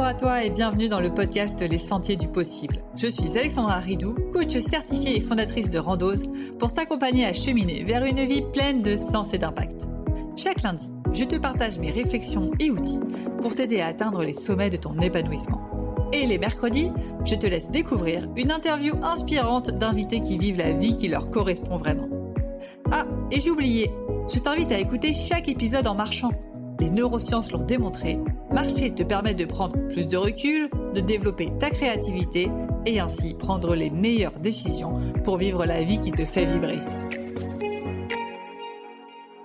Bonjour à toi et bienvenue dans le podcast Les Sentiers du Possible. Je suis Alexandra Ridou, coach certifiée et fondatrice de Randose, pour t'accompagner à cheminer vers une vie pleine de sens et d'impact. Chaque lundi, je te partage mes réflexions et outils pour t'aider à atteindre les sommets de ton épanouissement. Et les mercredis, je te laisse découvrir une interview inspirante d'invités qui vivent la vie qui leur correspond vraiment. Ah, et j'ai oublié, je t'invite à écouter chaque épisode en marchant. Les neurosciences l'ont démontré, marcher te permet de prendre plus de recul, de développer ta créativité et ainsi prendre les meilleures décisions pour vivre la vie qui te fait vibrer.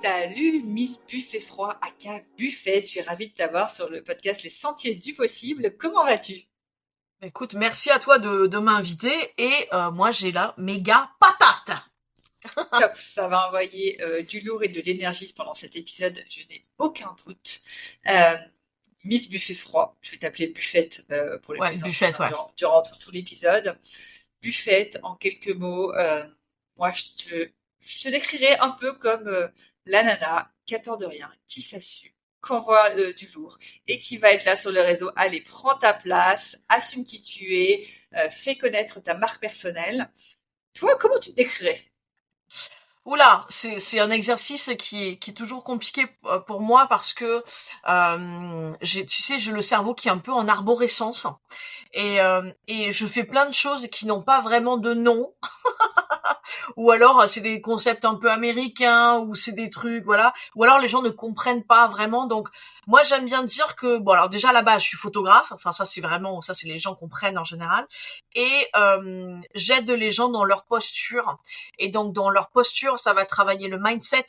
Salut Miss Buffet Froid, aka Buffet, je suis ravie de t'avoir sur le podcast Les Sentiers du Possible. Comment vas-tu ? Écoute, merci à toi de m'inviter et moi j'ai la méga patate. Top, ça va envoyer du lourd et de l'énergie pendant cet épisode, je n'ai aucun doute. Miss Buffet Froid, je vais t'appeler Buffette pour les Buffette, ouais. durant tout l'épisode. Buffette, en quelques mots, moi je te décrirais un peu comme la nana qui a peur de rien, qui s'assume, qui envoie du lourd et qui va être là sur le réseau. Allez, prends ta place, assume qui tu es, fais connaître ta marque personnelle. Toi, comment tu te décrirais ? Oula, c'est un exercice qui est toujours compliqué pour moi parce que j'ai le cerveau qui est un peu en arborescence et je fais plein de choses qui n'ont pas vraiment de nom. Ou alors c'est des concepts un peu américains, ou c'est des trucs, voilà. Ou alors les gens ne comprennent pas vraiment. Donc moi j'aime bien dire que, bon alors déjà là-bas je suis photographe, enfin ça c'est les gens comprennent en général. Et j'aide les gens dans leur posture. Et donc dans leur posture, ça va travailler le mindset,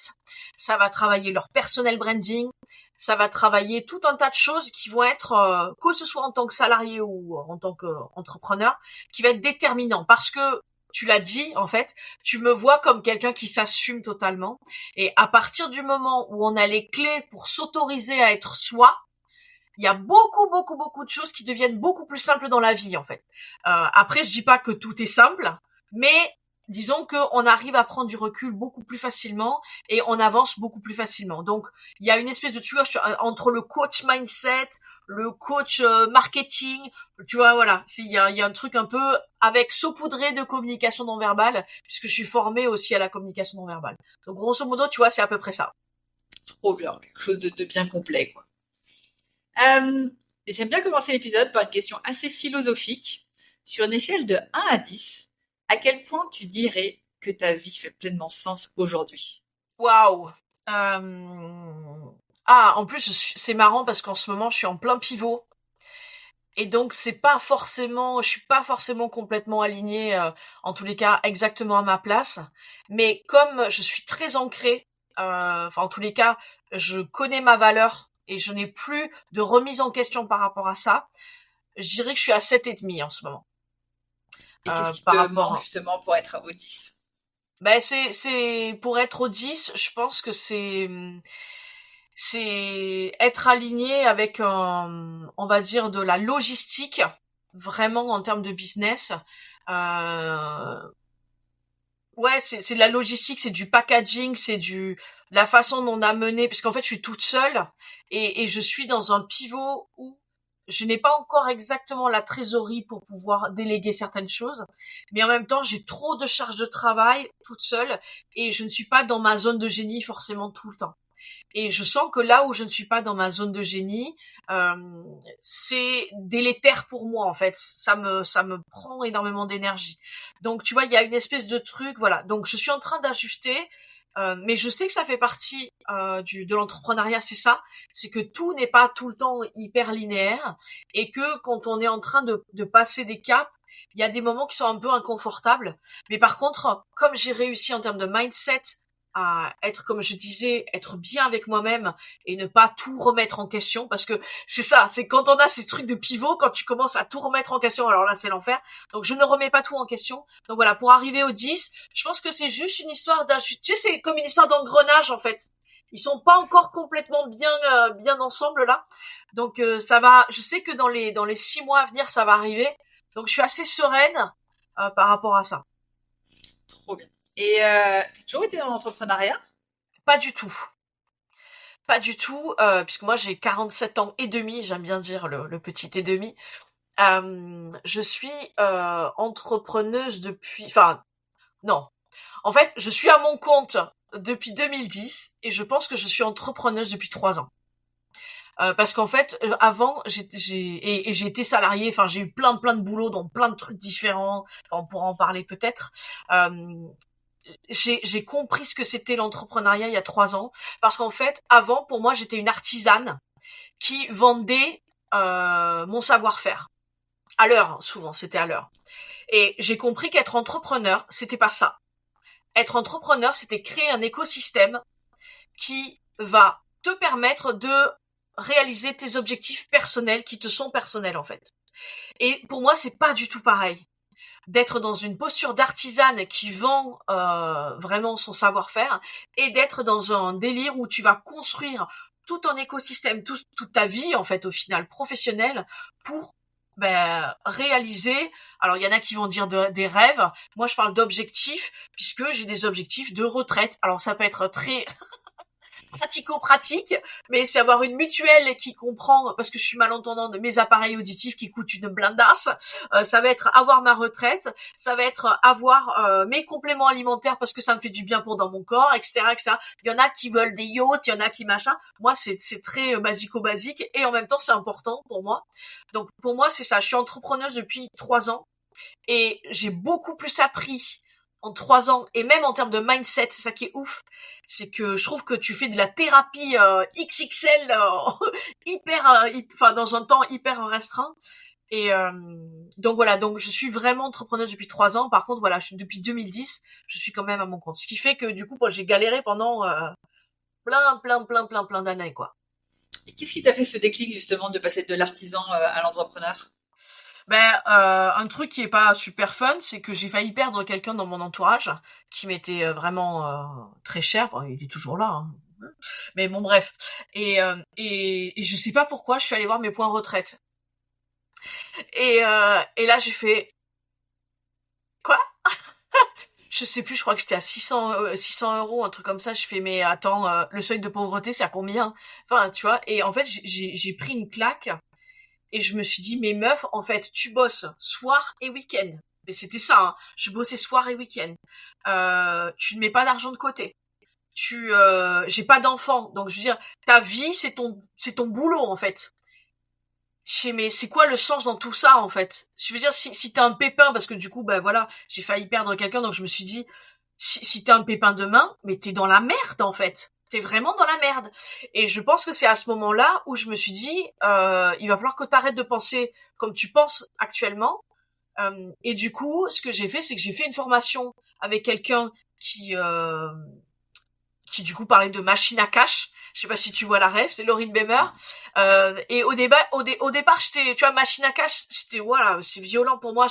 ça va travailler leur personal branding, ça va travailler tout un tas de choses qui vont être, que ce soit en tant que salarié ou en tant qu'entrepreneur, qui va être déterminant. Parce que tu l'as dit, en fait, tu me vois comme quelqu'un qui s'assume totalement. Et à partir du moment où on a les clés pour s'autoriser à être soi, il y a beaucoup de choses qui deviennent beaucoup plus simples dans la vie, en fait. Après, je dis pas que tout est simple, mais disons qu'on arrive à prendre du recul beaucoup plus facilement et on avance beaucoup plus facilement. Donc, il y a une espèce de entre le coach mindset, le coach marketing, tu vois, voilà. Il y a un truc un peu avec saupoudré de communication non verbale, puisque je suis formée aussi à la communication non verbale. Donc, grosso modo, tu vois, c'est à peu près ça. Trop bien, quelque chose de bien complet, quoi. J'aime bien commencer l'épisode par une question assez philosophique. Sur une échelle de 1 à 10, à quel point tu dirais que ta vie fait pleinement sens aujourd'hui ? Waouh. En plus, c'est marrant parce qu'en ce moment, je suis en plein pivot. Et donc, je suis pas forcément complètement alignée, en tous les cas, exactement à ma place. Mais comme je suis très ancrée, en tous les cas, je connais ma valeur et je n'ai plus de remise en question par rapport à ça, je dirais que je suis à 7,5 en ce moment. Et qu'est-ce qui te manque justement pour être au 10 ? Ben, c'est pour être au 10, je pense que c'est être aligné avec on va dire de la logistique, vraiment en termes de business. Ouais, c'est de la logistique, c'est du packaging, la façon dont on a mené, parce qu'en fait je suis toute seule et je suis dans un pivot où je n'ai pas encore exactement la trésorerie pour pouvoir déléguer certaines choses, mais en même temps j'ai trop de charges de travail toute seule et je ne suis pas dans ma zone de génie forcément tout le temps. Et je sens que là où je ne suis pas dans ma zone de génie, c'est délétère pour moi en fait. Ça me prend énormément d'énergie. Donc tu vois, il y a une espèce de truc, voilà. Donc je suis en train d'ajuster, mais je sais que ça fait partie de l'entrepreneuriat, c'est ça. C'est que tout n'est pas tout le temps hyper linéaire et que quand on est en train de passer des caps, il y a des moments qui sont un peu inconfortables. Mais par contre, comme j'ai réussi en termes de mindset à être, comme je disais, être bien avec moi-même et ne pas tout remettre en question, parce que c'est ça, c'est quand on a ces trucs de pivot, quand tu commences à tout remettre en question, alors là c'est l'enfer. Donc je ne remets pas tout en question. Donc voilà, pour arriver au 10, je pense que c'est juste une histoire tu sais, c'est comme une histoire d'engrenage en fait. Ils sont pas encore complètement bien ensemble là. Donc ça va, je sais que dans les 6 mois à venir ça va arriver. Donc je suis assez sereine par rapport à ça. Trop bien. Et tu as toujours été dans l'entrepreneuriat ? Pas du tout. pas du tout, puisque moi j'ai 47 ans et demi, j'aime bien dire le petit et demi. Je suis entrepreneuse depuis, enfin non. En fait, je suis à mon compte depuis 2010 et je pense que je suis entrepreneuse depuis 3 ans. Parce qu'en fait, avant, j'ai été salariée. Enfin, j'ai eu plein de boulots dans plein de trucs différents. Enfin, on pourra en parler peut-être. J'ai compris ce que c'était l'entrepreneuriat il y a 3 ans, parce qu'en fait, avant, pour moi, j'étais une artisane qui vendait mon savoir-faire. À l'heure, souvent, c'était à l'heure. Et j'ai compris qu'être entrepreneur, c'était pas ça. Être entrepreneur, c'était créer un écosystème qui va te permettre de réaliser tes objectifs personnels qui te sont personnels, en fait. Et pour moi, c'est pas du tout pareil d'être dans une posture d'artisane qui vend vraiment son savoir-faire et d'être dans un délire où tu vas construire tout ton écosystème, toute ta vie, en fait, au final, professionnelle, pour réaliser. Alors, il y en a qui vont dire des rêves. Moi, je parle d'objectifs, puisque j'ai des objectifs de retraite. Alors, ça peut être très pratico-pratique, mais c'est avoir une mutuelle qui comprend, parce que je suis malentendant, de mes appareils auditifs qui coûtent une blindasse. Ça va être avoir ma retraite, ça va être avoir mes compléments alimentaires parce que ça me fait du bien pour dans mon corps, etc., etc. Il y en a qui veulent des yachts, il y en a qui machin. Moi, c'est très basico-basique et en même temps, c'est important pour moi. Donc, pour moi, c'est ça. Je suis entrepreneuse depuis 3 ans et j'ai beaucoup plus appris en 3 ans, et même en termes de mindset, c'est ça qui est ouf, c'est que je trouve que tu fais de la thérapie XXL enfin dans un temps hyper restreint. Et donc voilà, donc je suis vraiment entrepreneuse depuis 3 ans. Par contre, voilà, depuis 2010, je suis quand même à mon compte. Ce qui fait que du coup, j'ai galéré pendant plein d'années, quoi. Et qu'est-ce qui t'a fait ce déclic justement de passer de l'artisan à l'entrepreneur? Un truc qui est pas super fun, c'est que j'ai failli perdre quelqu'un dans mon entourage qui m'était vraiment très cher. Enfin, il est toujours là, hein. Mais bon, bref. Et je sais pas pourquoi, je suis allée voir mes points retraite. Et là, j'ai fait quoi? Je sais plus, je crois que j'étais à 600 euros, un truc comme ça. Je fais, mais attends, le seuil de pauvreté, c'est à combien? Enfin, tu vois. Et en fait, j'ai pris une claque. Et je me suis dit, mais meuf, en fait, tu bosses soir et week-end. Mais c'était ça, hein. Je bossais soir et week-end. Tu ne mets pas d'argent de côté. J'ai pas d'enfant. Donc, je veux dire, ta vie, c'est ton boulot, en fait. Mais c'est quoi le sens dans tout ça, en fait? Je veux dire, si t'as un pépin, parce que du coup, voilà, j'ai failli perdre quelqu'un, donc je me suis dit, si t'as un pépin demain, mais t'es dans la merde, en fait. T'es vraiment dans la merde. Et je pense que c'est à ce moment-là où je me suis dit, il va falloir que t'arrêtes de penser comme tu penses actuellement. Et du coup, ce que j'ai fait, c'est que j'ai fait une formation avec quelqu'un qui du coup parlait de machine à cash. Je sais pas si tu vois la rêve, c'est Laurine Bemer. Et au départ, j'étais, tu vois, machine à cash, c'était, voilà, c'est violent pour moi.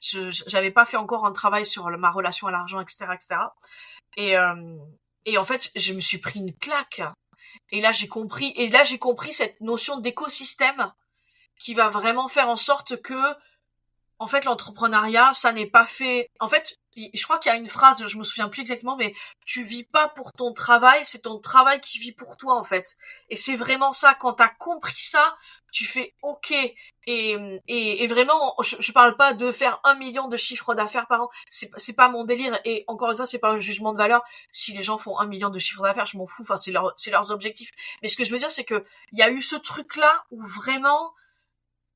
J'avais pas fait encore un travail sur ma relation à l'argent, etc., etc. Et en fait, je me suis pris une claque. Et là, j'ai compris cette notion d'écosystème qui va vraiment faire en sorte que, en fait, l'entrepreneuriat, ça n'est pas fait. En fait, je crois qu'il y a une phrase, je me souviens plus exactement, mais tu vis pas pour ton travail, c'est ton travail qui vit pour toi, en fait. Et c'est vraiment ça. Quand t'as compris ça, tu fais OK. Et vraiment, je parle pas de faire 1 million de chiffre d'affaires par an. C'est pas mon délire. Et encore une fois, c'est pas un jugement de valeur. Si les gens font 1 million de chiffre d'affaires, je m'en fous. Enfin, c'est leurs objectifs. Mais ce que je veux dire, c'est que il y a eu ce truc-là où vraiment,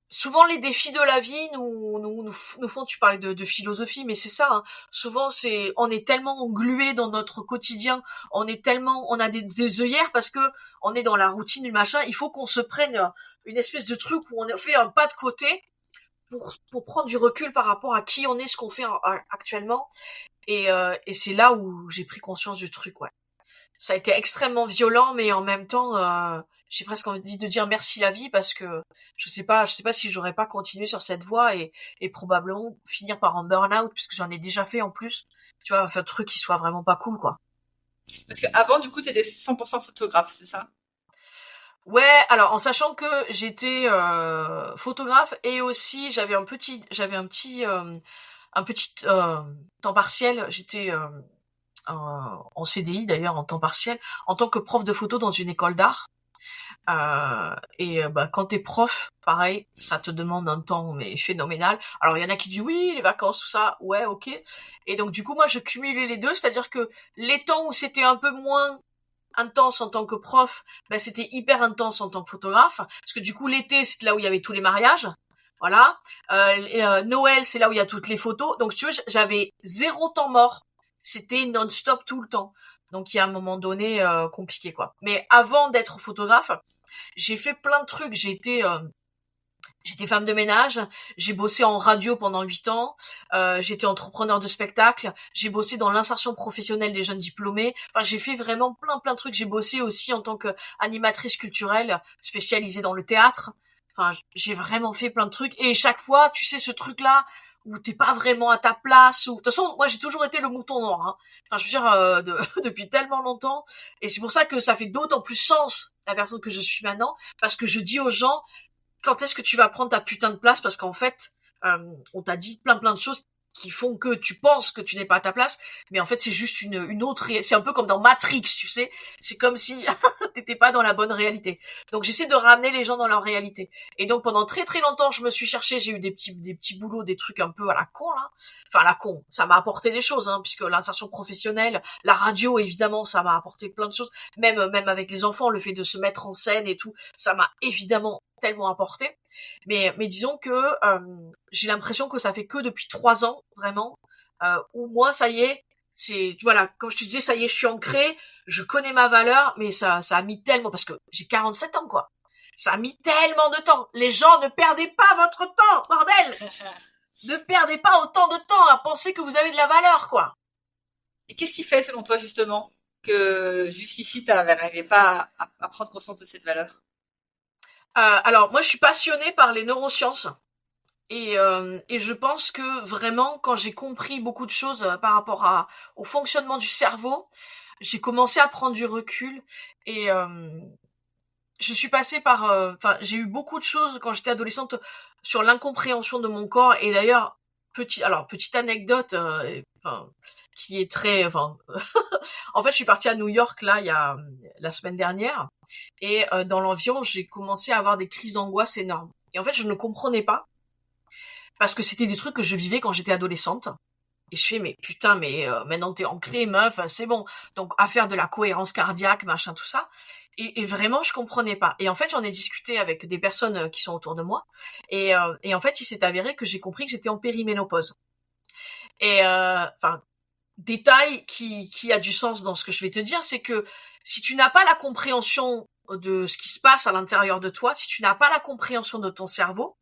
souvent les défis de la vie nous font, tu parlais de philosophie, mais c'est ça, hein. Souvent on est tellement englué dans notre quotidien, on a des œillères parce que on est dans la routine du machin, il faut qu'on se prenne une espèce de truc où on fait un pas de côté pour prendre du recul par rapport à qui on est, ce qu'on fait actuellement. Et c'est là où j'ai pris conscience du truc, ouais. Ça a été extrêmement violent, mais en même temps, j'ai presque envie de dire merci la vie, parce que je sais pas si j'aurais pas continué sur cette voie et probablement finir par un burn-out, puisque j'en ai déjà fait en plus. Tu vois, un truc qui soit vraiment pas cool, quoi. Parce que avant, du coup, t'étais 100% photographe, c'est ça? Ouais, alors en sachant que j'étais photographe et aussi j'avais un petit temps partiel. J'étais en CDI d'ailleurs, en temps partiel, en tant que prof de photo dans une école d'art. Quand t'es prof, pareil, ça te demande un temps mais phénoménal. Alors il y en a qui disent oui, les vacances, tout ça, ouais, ok. Et donc du coup moi je cumulais les deux, c'est-à-dire que les temps où c'était un peu moins intense en tant que prof, ben c'était hyper intense en tant que photographe, parce que du coup l'été c'est là où il y avait tous les mariages, voilà. Noël c'est là où il y a toutes les photos, donc si tu veux j'avais zéro temps mort, c'était non-stop tout le temps. Donc il y a un moment donné compliqué quoi. Mais avant d'être photographe, j'ai fait plein de trucs. J'étais femme de ménage, j'ai bossé en radio pendant 8 ans, j'étais entrepreneur de spectacle, j'ai bossé dans l'insertion professionnelle des jeunes diplômés. Enfin, j'ai fait vraiment plein de trucs. J'ai bossé aussi en tant qu'animatrice culturelle spécialisée dans le théâtre. Enfin, j'ai vraiment fait plein de trucs. Et chaque fois, tu sais, ce truc-là où t'es pas vraiment à ta place. Ou de toute façon, moi, j'ai toujours été le mouton noir. Hein. Enfin, je veux dire, depuis tellement longtemps. Et c'est pour ça que ça fait d'autant plus sens la personne que je suis maintenant, parce que je dis aux gens quand est-ce que tu vas prendre ta putain de place, parce qu'en fait, on t'a dit plein de choses qui font que tu penses que tu n'es pas à ta place, mais en fait c'est juste une autre, c'est un peu comme dans Matrix, tu sais, c'est comme si t'étais pas dans la bonne réalité. Donc j'essaie de ramener les gens dans leur réalité. Et donc pendant très longtemps je me suis cherchée, j'ai eu des petits boulots, des trucs un peu à la con là, enfin à la con, ça m'a apporté des choses, hein, puisque l'insertion professionnelle, la radio évidemment, ça m'a apporté plein de choses, même avec les enfants, le fait de se mettre en scène et tout, ça m'a évidemment tellement apporté. Mais disons que j'ai l'impression que ça fait que depuis 3 ans vraiment où moi ça y est, c'est voilà, comme je te disais, ça y est, je suis ancrée, je connais ma valeur, mais ça a mis tellement, parce que j'ai 47 ans quoi. Ça a mis tellement de temps. Les gens, ne perdez pas votre temps, bordel. Ne perdez pas autant de temps à penser que vous avez de la valeur quoi. Et qu'est-ce qui fait, selon toi, justement, que jusqu'ici, tu n'arrivais pas à prendre conscience de cette valeur? Alors moi je suis passionnée par les neurosciences. Et je pense que vraiment, quand j'ai compris beaucoup de choses par rapport au fonctionnement du cerveau, j'ai commencé à prendre du recul et je suis passée par, enfin, j'ai eu beaucoup de choses quand j'étais adolescente sur l'incompréhension de mon corps. Et d'ailleurs, petite anecdote, enfin, qui est très, enfin, en fait, je suis partie à New York là, il y a la semaine dernière, et dans l'avion, j'ai commencé à avoir des crises d'angoisse énormes. Et en fait, je ne comprenais pas, parce que c'était des trucs que je vivais quand j'étais adolescente. Et je fais, mais putain, mais maintenant t'es ancrée, meuf, c'est bon. Donc, à faire de la cohérence cardiaque, machin, tout ça. Et vraiment, je comprenais pas. Et en fait, j'en ai discuté avec des personnes qui sont autour de moi. Et en fait, il s'est avéré que j'ai compris que j'étais en périménopause. Et enfin, détail qui a du sens dans ce que je vais te dire, c'est que si tu n'as pas la compréhension de ce qui se passe à l'intérieur de toi, si tu n'as pas la compréhension de ton cerveau,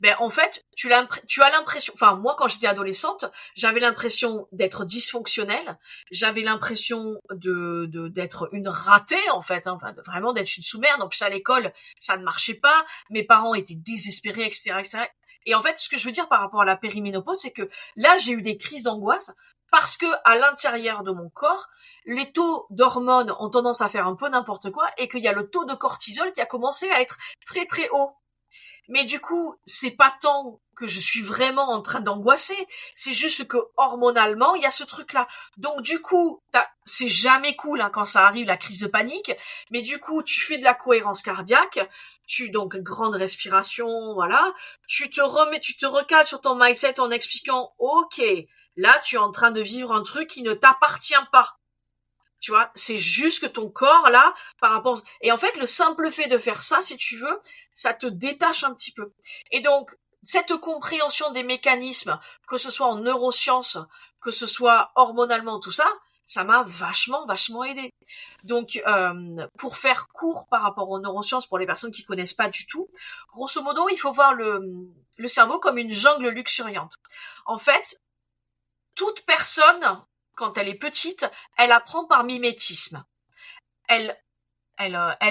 ben en fait, tu as l'impression, enfin moi quand j'étais adolescente, j'avais l'impression d'être dysfonctionnelle, j'avais l'impression d'être une ratée en fait, hein, enfin vraiment d'être une sous-merde. En plus à l'école, ça ne marchait pas, mes parents étaient désespérés, etc. Et en fait, ce que je veux dire par rapport à la périménopause, c'est que là j'ai eu des crises d'angoisse parce que à l'intérieur de mon corps, les taux d'hormones ont tendance à faire un peu n'importe quoi et qu'il y a le taux de cortisol qui a commencé à être très haut. Mais du coup, c'est pas tant que je suis vraiment en train d'angoisser, c'est juste que hormonalement, il y a ce truc-là. Donc du coup, c'est jamais cool hein, quand ça arrive, la crise de panique, mais du coup, tu fais de la cohérence cardiaque, donc grande respiration, voilà, tu te recales sur ton mindset en expliquant, ok, là, tu es en train de vivre un truc qui ne t'appartient pas. Tu vois, c'est juste que ton corps, là, par rapport... Et en fait, le simple fait de faire ça, si tu veux, ça te détache un petit peu. Et donc, cette compréhension des mécanismes, que ce soit en neurosciences, que ce soit hormonalement, tout ça, ça m'a vachement aidé. Donc, pour faire court par rapport aux neurosciences, pour les personnes qui connaissent pas du tout, grosso modo, il faut voir le cerveau comme une jungle luxuriante. En fait, toute personne, quand elle est petite, elle apprend par mimétisme. Elle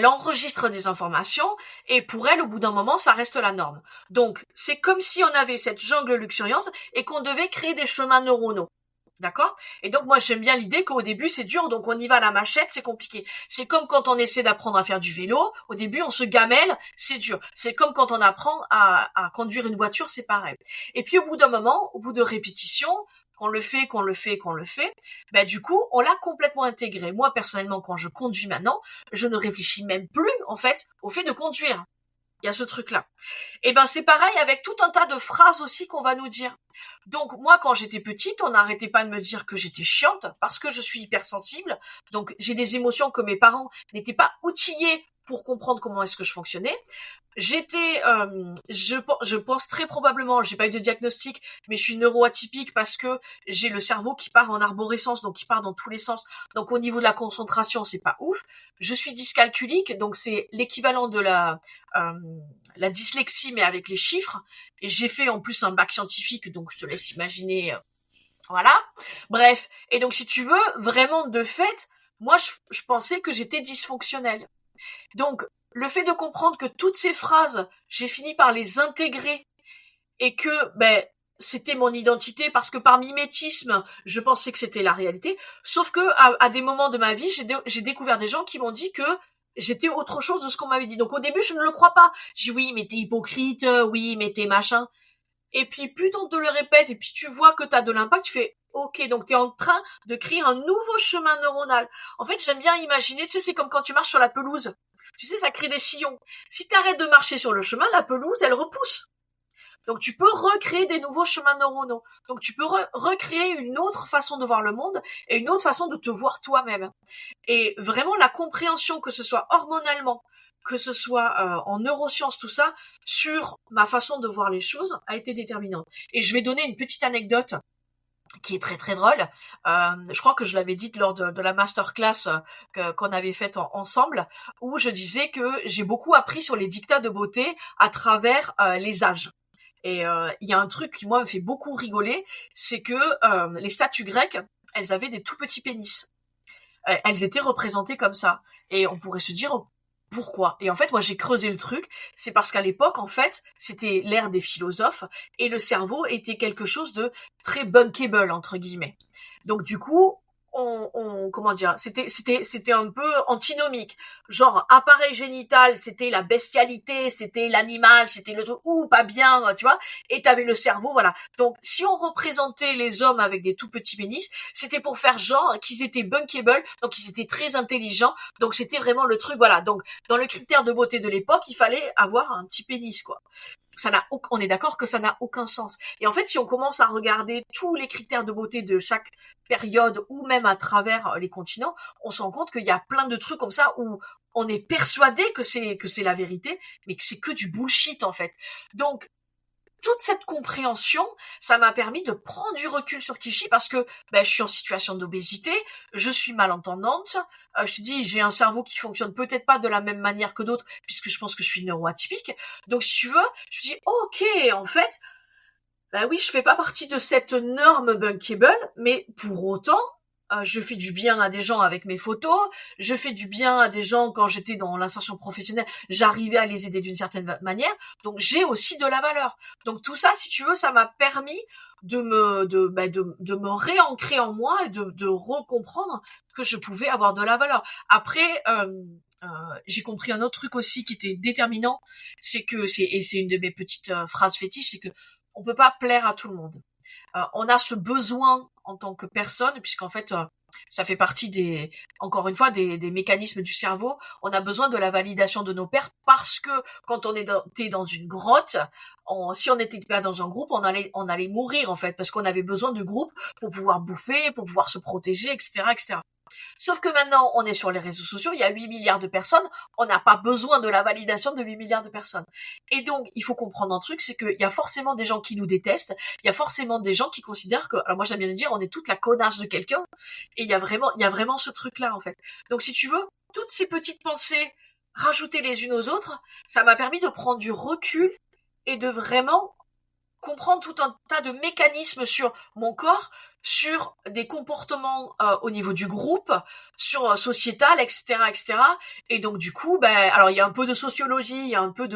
enregistre des informations et pour elle, au bout d'un moment, ça reste la norme. Donc, c'est comme si on avait cette jungle luxuriante et qu'on devait créer des chemins neuronaux. D'accord? Et donc, moi, j'aime bien l'idée qu'au début, c'est dur, donc on y va à la machette, c'est compliqué. C'est comme quand on essaie d'apprendre à faire du vélo, au début, on se gamelle, c'est dur. C'est comme quand on apprend à conduire une voiture, c'est pareil. Et puis, au bout d'un moment, au bout de répétition, ben du coup, on l'a complètement intégré. Moi, personnellement, quand je conduis maintenant, je ne réfléchis même plus, en fait, au fait de conduire. Il y a ce truc-là. Et ben c'est pareil avec tout un tas de phrases aussi qu'on va nous dire. Donc moi quand j'étais petite, on n'arrêtait pas de me dire que j'étais chiante parce que je suis hypersensible. Donc j'ai des émotions que mes parents n'étaient pas outillés pour comprendre comment est-ce que je fonctionnais. Je pense très probablement, j'ai pas eu de diagnostic, mais je suis neuroatypique parce que j'ai le cerveau qui part en arborescence, donc qui part dans tous les sens. Donc au niveau de la concentration, c'est pas ouf. Je suis dyscalculique, donc c'est l'équivalent de la dyslexie, mais avec les chiffres. Et j'ai fait en plus un bac scientifique, donc je te laisse imaginer. Voilà. Bref. Et donc si tu veux, vraiment de fait, moi je pensais que j'étais dysfonctionnelle. Donc le fait de comprendre que toutes ces phrases, j'ai fini par les intégrer et que c'était mon identité parce que par mimétisme, je pensais que c'était la réalité. Sauf que à des moments de ma vie, j'ai découvert des gens qui m'ont dit que j'étais autre chose de ce qu'on m'avait dit. Donc au début, je ne le crois pas. Je dis oui, mais t'es hypocrite, oui, mais t'es machin. Et puis plus on te le répète et puis tu vois que t'as de l'impact, tu fais ok, donc t'es en train de créer un nouveau chemin neuronal. En fait, j'aime bien imaginer, tu sais, c'est comme quand tu marches sur la pelouse. Tu sais, ça crée des sillons. Si t'arrêtes de marcher sur le chemin, la pelouse, elle repousse. Donc tu peux recréer des nouveaux chemins neuronaux. Donc tu peux recréer une autre façon de voir le monde et une autre façon de te voir toi-même. Et vraiment la compréhension, que ce soit hormonalement, que ce soit en neurosciences, tout ça, sur ma façon de voir les choses, a été déterminante. Et je vais donner une petite anecdote qui est très très drôle. Je crois que je l'avais dite lors de la masterclass qu'on avait faite ensemble, où je disais que j'ai beaucoup appris sur les dictats de beauté à travers les âges. Et il y a un truc qui moi me fait beaucoup rigoler, c'est que les statues grecques, elles avaient des tout petits pénis. Elles étaient représentées comme ça. Et on pourrait se dire pourquoi. Et en fait, moi j'ai creusé le truc, c'est parce qu'à l'époque, en fait, c'était l'ère des philosophes, et le cerveau était quelque chose de très bunkable, entre guillemets. Donc du coup, comment dire, c'était un peu antinomique. Genre, appareil génital, c'était la bestialité, c'était l'animal, c'était le truc, pas bien, tu vois, et t'avais le cerveau, voilà. Donc, si on représentait les hommes avec des tout petits pénis, c'était pour faire genre qu'ils étaient bunkable, donc ils étaient très intelligents, donc c'était vraiment le truc, voilà. Donc, dans le critère de beauté de l'époque, il fallait avoir un petit pénis, quoi. On est d'accord que ça n'a aucun sens. Et en fait, si on commence à regarder tous les critères de beauté de chaque période ou même à travers les continents, on se rend compte qu'il y a plein de trucs comme ça où on est persuadé que c'est la vérité, mais que c'est que du bullshit en fait. Donc toute cette compréhension, ça m'a permis de prendre du recul sur Kishi parce que je suis en situation d'obésité, je suis malentendante, je te dis j'ai un cerveau qui fonctionne peut-être pas de la même manière que d'autres puisque je pense que je suis neuroatypique. Donc si tu veux, je me dis ok, en fait, oui, je fais pas partie de cette norme bunkable, mais pour autant, je fais du bien à des gens avec mes photos, je fais du bien à des gens quand j'étais dans l'insertion professionnelle, j'arrivais à les aider d'une certaine manière, donc j'ai aussi de la valeur. Donc tout ça, si tu veux, ça m'a permis de me réancrer en moi et de recomprendre que je pouvais avoir de la valeur. Après, j'ai compris un autre truc aussi qui était déterminant, c'est une de mes petites phrases fétiches, c'est que on peut pas plaire à tout le monde. On a ce besoin en tant que personne, puisqu'en fait, ça fait partie encore une fois, des mécanismes du cerveau. On a besoin de la validation de nos pairs parce que quand on était dans une grotte, si on n'était pas dans un groupe, on allait mourir en fait, parce qu'on avait besoin du groupe pour pouvoir bouffer, pour pouvoir se protéger, etc., etc. Sauf que maintenant, on est sur les réseaux sociaux, il y a 8 milliards de personnes, on n'a pas besoin de la validation de 8 milliards de personnes. Et donc, il faut comprendre un truc, c'est qu'il y a forcément des gens qui nous détestent, il y a forcément des gens qui considèrent que, alors moi j'aime bien le dire, on est toute la connasse de quelqu'un, et il y a vraiment ce truc-là, en fait. Donc si tu veux, toutes ces petites pensées, rajoutées les unes aux autres, ça m'a permis de prendre du recul et de vraiment comprendre tout un tas de mécanismes sur mon corps, sur des comportements au niveau du groupe, sur sociétal, etc., etc. Et donc du coup, alors il y a un peu de sociologie, il y a un peu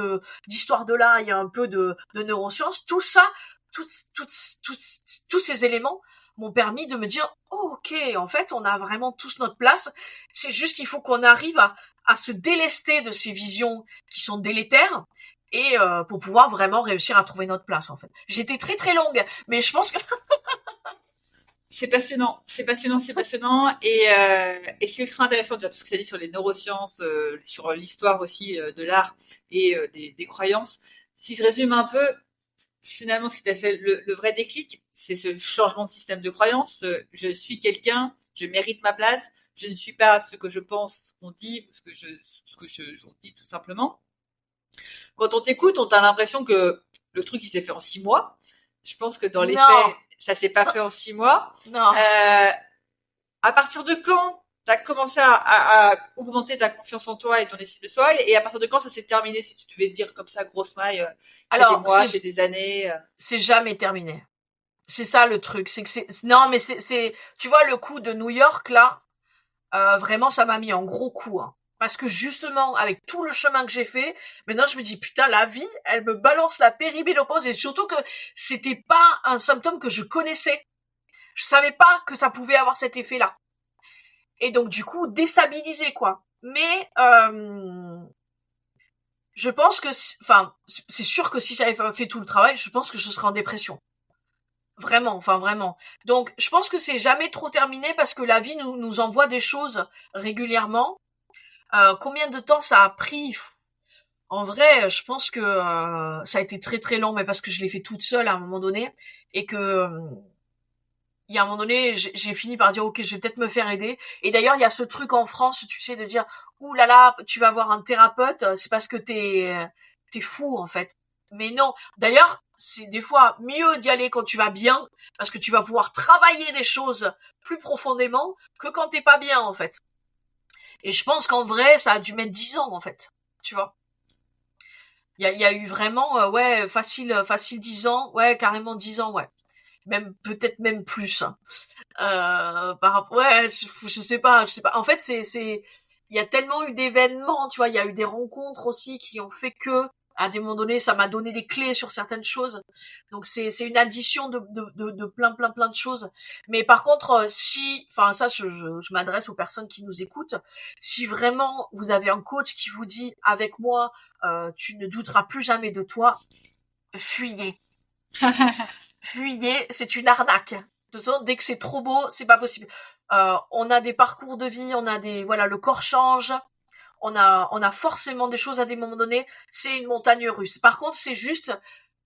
d'histoire de l'art, il y a un peu de neurosciences. Tout ça, tous ces éléments m'ont permis de me dire, ok, en fait, on a vraiment tous notre place. C'est juste qu'il faut qu'on arrive à se délester de ces visions qui sont délétères. Et pour pouvoir vraiment réussir à trouver notre place, en fait. J'étais très très longue, mais je pense que c'est passionnant et c'est ultra intéressant déjà tout ce que tu as dit sur les neurosciences, sur l'histoire aussi de l'art et des croyances. Si je résume un peu, finalement, ce qui t'a fait le vrai déclic, c'est ce changement de système de croyance. Je suis quelqu'un, je mérite ma place, je ne suis pas ce que je pense qu'on dit ou j'en dis tout simplement. Quand on t'écoute, on a l'impression que le truc il s'est fait en 6 mois. Je pense que dans les Non, faits, ça s'est pas fait en 6 mois. non. À partir de quand t'as commencé à augmenter ta confiance en toi et ton estime de soi et à partir de quand ça s'est terminé si tu devais dire comme ça grosse maille, c'est des Alors, mois, c'est des années. c'est jamais terminé. C'est ça le truc, c'est que non mais tu vois le coup de New York là, vraiment ça m'a mis un gros coup hein. Parce que justement avec tout le chemin que j'ai fait, maintenant je me dis putain la vie, elle me balance la périménopause et surtout que c'était pas un symptôme que je connaissais. Je savais pas que ça pouvait avoir cet effet-là. Et donc du coup déstabilisé quoi. Mais je pense que enfin c'est sûr que si j'avais fait tout le travail, je pense que je serais en dépression. Vraiment, enfin vraiment. Donc, je pense que c'est jamais trop terminé parce que la vie nous envoie des choses régulièrement. Combien de temps ça a pris? En vrai, je pense que ça a été très très long, mais parce que je l'ai fait toute seule à un moment donné et que il y a un moment donné, j'ai fini par dire ok, je vais peut-être me faire aider. Et d'ailleurs, il y a ce truc en France, tu sais, de dire ouh là là, tu vas voir un thérapeute, c'est parce que t'es fou en fait. Mais non. D'ailleurs, c'est des fois mieux d'y aller quand tu vas bien, parce que tu vas pouvoir travailler des choses plus profondément que quand t'es pas bien en fait. Et je pense qu'en vrai, ça a dû mettre 10 ans en fait. Tu vois. Il y a eu vraiment ouais facile 10 ans, ouais carrément 10 ans ouais. Même peut-être même plus. Hein. Ouais, je sais pas. En fait, il y a tellement eu d'événements, tu vois, il y a eu des rencontres aussi qui ont fait que, à des moments donnés, ça m'a donné des clés sur certaines choses. Donc c'est une addition de plein de choses. Mais par contre, si, enfin ça, je m'adresse aux personnes qui nous écoutent. Si vraiment vous avez un coach qui vous dit, avec moi, tu ne douteras plus jamais de toi, fuyez. Fuyez, c'est une arnaque. De toute façon, dès que c'est trop beau, c'est pas possible. On a des parcours de vie, on a voilà, le corps change, on a forcément des choses à des moments donnés. C'est une montagne russe. Par contre, c'est juste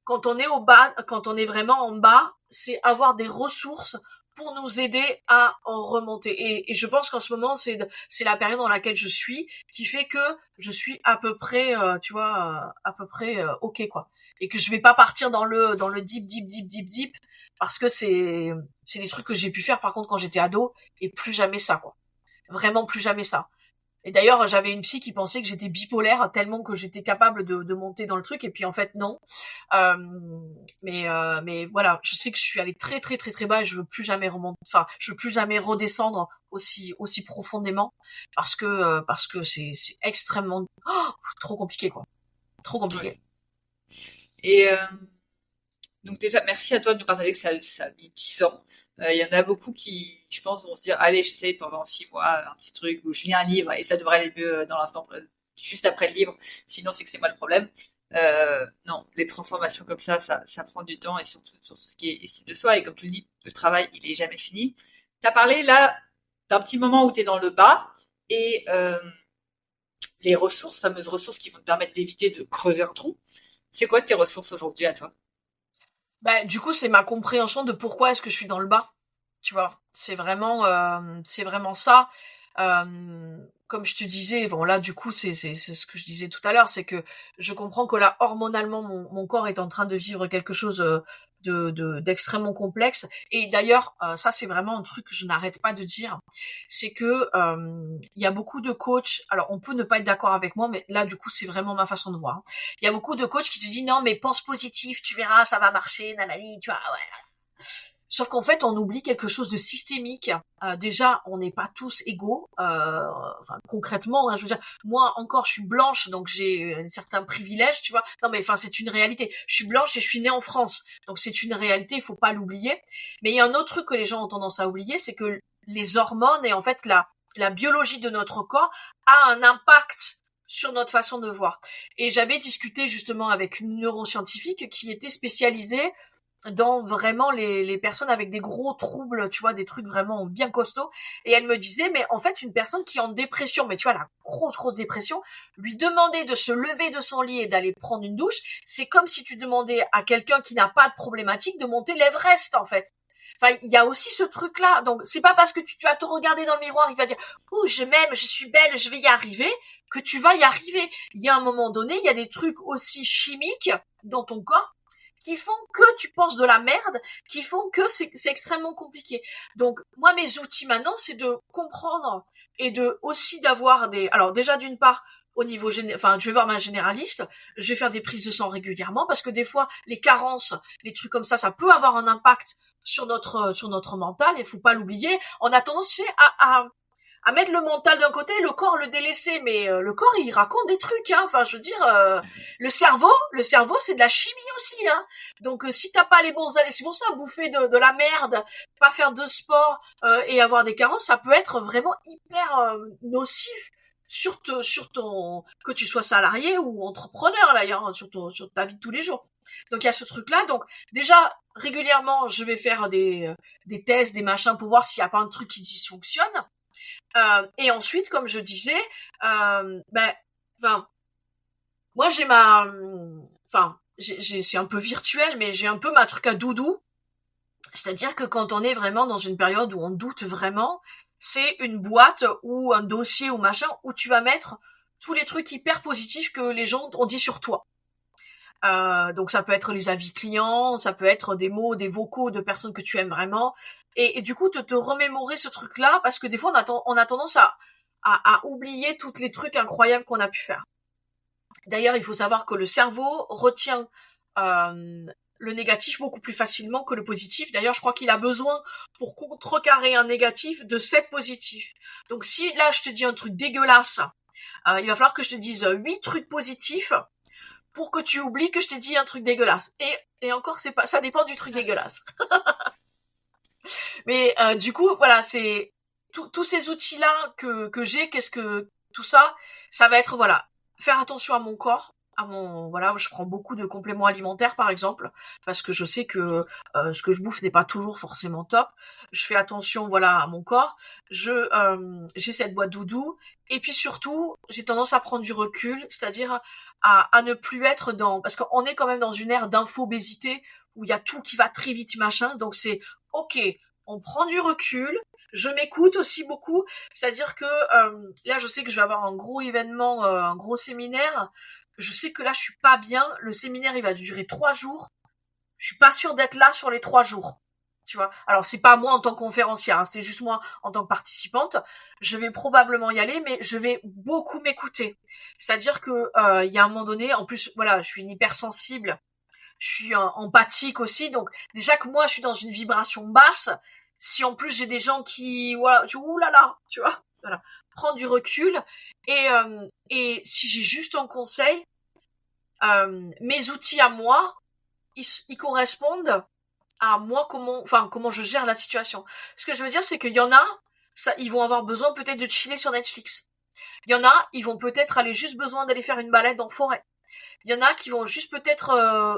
quand on est au bas, quand on est vraiment en bas, c'est avoir des ressources pour nous aider à en remonter. Et je pense qu'en ce moment, c'est la période dans laquelle je suis, qui fait que je suis à peu près, tu vois, à peu près ok quoi. Et que je vais pas partir dans le deep, parce que c'est des trucs que j'ai pu faire par contre quand j'étais ado, et plus jamais ça quoi. Vraiment plus jamais ça. Et d'ailleurs, j'avais une psy qui pensait que j'étais bipolaire tellement que j'étais capable de monter dans le truc. Et puis en fait, non. Euh, mais voilà, je sais que je suis allée très très très très bas. Et je veux plus jamais remonter. Enfin, je veux plus jamais redescendre aussi profondément parce que c'est extrêmement trop compliqué quoi. Trop compliqué. Ouais. Et donc déjà, merci à toi de nous partager que ça a mis 10 ans. Il y en a beaucoup qui, je pense, vont se dire, allez, j'essaye pendant 6 mois un petit truc où je lis un livre et ça devrait aller mieux dans l'instant, juste après le livre. Sinon, c'est que c'est moi le problème. Non, les transformations comme ça prend du temps et surtout sur tout ce qui est estime de soi. Et comme tu le dis, le travail, il est jamais fini. T'as parlé là d'un petit moment où t'es dans le bas et les ressources, fameuses ressources qui vont te permettre d'éviter de creuser un trou. C'est quoi tes ressources aujourd'hui à toi? Bah, du coup, c'est ma compréhension de pourquoi est-ce que je suis dans le bas. Tu vois, c'est vraiment ça. Comme je te disais, bon là, du coup, c'est ce que je disais tout à l'heure, c'est que je comprends que là, hormonalement, mon corps est en train de vivre quelque chose d'extrêmement complexe. Et d'ailleurs, ça, c'est vraiment un truc que je n'arrête pas de dire, c'est que il y a beaucoup de coachs. Alors, on peut ne pas être d'accord avec moi, mais là, du coup, c'est vraiment ma façon de voir. Il y a beaucoup de coachs qui te disent non, mais pense positif, tu verras, ça va marcher, nanani, tu vois, ouais. Sauf qu'en fait, on oublie quelque chose de systémique. Déjà, on n'est pas tous égaux. Enfin, concrètement, hein, je veux dire, moi encore, je suis blanche, donc j'ai un certain privilège, tu vois. Non, mais enfin, c'est une réalité. Je suis blanche et je suis née en France, donc c'est une réalité. Il faut pas l'oublier. Mais il y a un autre truc que les gens ont tendance à oublier, c'est que les hormones et en fait la biologie de notre corps a un impact sur notre façon de voir. Et j'avais discuté justement avec une neuroscientifique qui était spécialisée dans vraiment les personnes avec des gros troubles, tu vois, des trucs vraiment bien costauds. Et elle me disait, mais en fait, une personne qui est en dépression, mais tu vois, la grosse dépression, lui demander de se lever de son lit et d'aller prendre une douche, c'est comme si tu demandais à quelqu'un qui n'a pas de problématique de monter l'Everest, en fait. Enfin, il y a aussi ce truc-là. Donc, c'est pas parce que tu vas te regarder dans le miroir, il va dire, oh, je m'aime, je suis belle, je vais y arriver, que tu vas y arriver. Il y a un moment donné, il y a des trucs aussi chimiques dans ton corps qui font que tu penses de la merde, qui font que c'est extrêmement compliqué. Donc, moi, mes outils maintenant, c'est de comprendre et de aussi d'avoir des... Alors, déjà, d'une part, au niveau enfin, je vais voir ma généraliste, je vais faire des prises de sang régulièrement parce que des fois, les carences, les trucs comme ça peut avoir un impact sur notre mental, il faut pas l'oublier. On a tendance, tu sais, à mettre le mental d'un côté, le corps le délaisser, mais le corps il raconte des trucs, hein. Enfin, je veux dire, le cerveau c'est de la chimie aussi, hein. Donc si t'as pas les bons allées, c'est pour ça bouffer de la merde, pas faire de sport et avoir des carences, ça peut être vraiment hyper nocif sur ton que tu sois salarié ou entrepreneur d'ailleurs, hein, sur ta vie de tous les jours. Donc il y a ce truc là. Donc déjà régulièrement je vais faire des tests, des machins pour voir s'il y a pas un truc qui dysfonctionne. Et ensuite, comme je disais, moi j'ai c'est un peu virtuel, mais j'ai un peu ma truc à doudou. C'est-à-dire que quand on est vraiment dans une période où on doute vraiment, c'est une boîte ou un dossier ou machin où tu vas mettre tous les trucs hyper positifs que les gens ont dit sur toi. Donc ça peut être les avis clients, ça peut être des mots, des vocaux de personnes que tu aimes vraiment, et du coup te remémorer ce truc-là, parce que des fois on a tendance à oublier tous les trucs incroyables qu'on a pu faire. D'ailleurs, il faut savoir que le cerveau retient le négatif beaucoup plus facilement que le positif. D'ailleurs, je crois qu'il a besoin, pour contrecarrer un négatif, de 7 positifs. Donc si là je te dis un truc dégueulasse, il va falloir que je te dise 8 trucs positifs pour que tu oublies que je t'ai dit un truc dégueulasse. Et encore, c'est pas, ça dépend du truc dégueulasse. Mais du coup, voilà, c'est tous ces outils-là que j'ai. Qu'est-ce que tout ça, ça va être voilà, faire attention à mon corps, voilà, je prends beaucoup de compléments alimentaires par exemple, parce que je sais que ce que je bouffe n'est pas toujours forcément top. Je fais attention voilà à mon corps. J'ai cette boîte doudou, et puis surtout j'ai tendance à prendre du recul, c'est-à-dire à ne plus être parce qu'on est quand même dans une ère d'infobésité où il y a tout qui va très vite machin. Donc c'est ok, on prend du recul. Je m'écoute aussi beaucoup, c'est-à-dire que là je sais que je vais avoir un gros événement, un gros séminaire. Je sais que là je suis pas bien, le séminaire il va durer 3 jours, je suis pas sûre d'être là sur les 3 jours, tu vois. Alors c'est pas moi en tant que conférencière, hein, c'est juste moi en tant que participante. Je vais probablement y aller, mais je vais beaucoup m'écouter. C'est-à-dire que il y a un moment donné, en plus voilà, je suis une hypersensible, je suis empathique aussi, donc déjà que moi je suis dans une vibration basse, si en plus j'ai des gens qui voilà, oulala, tu vois. Voilà, prendre du recul, et si j'ai juste un conseil, mes outils à moi, ils correspondent à moi, comment je gère la situation. Ce que je veux dire, c'est qu'il y en a, ils vont avoir besoin peut-être de chiller sur Netflix. Il y en a, ils vont peut-être aller juste besoin d'aller faire une balade en forêt. Il y en a qui vont juste peut-être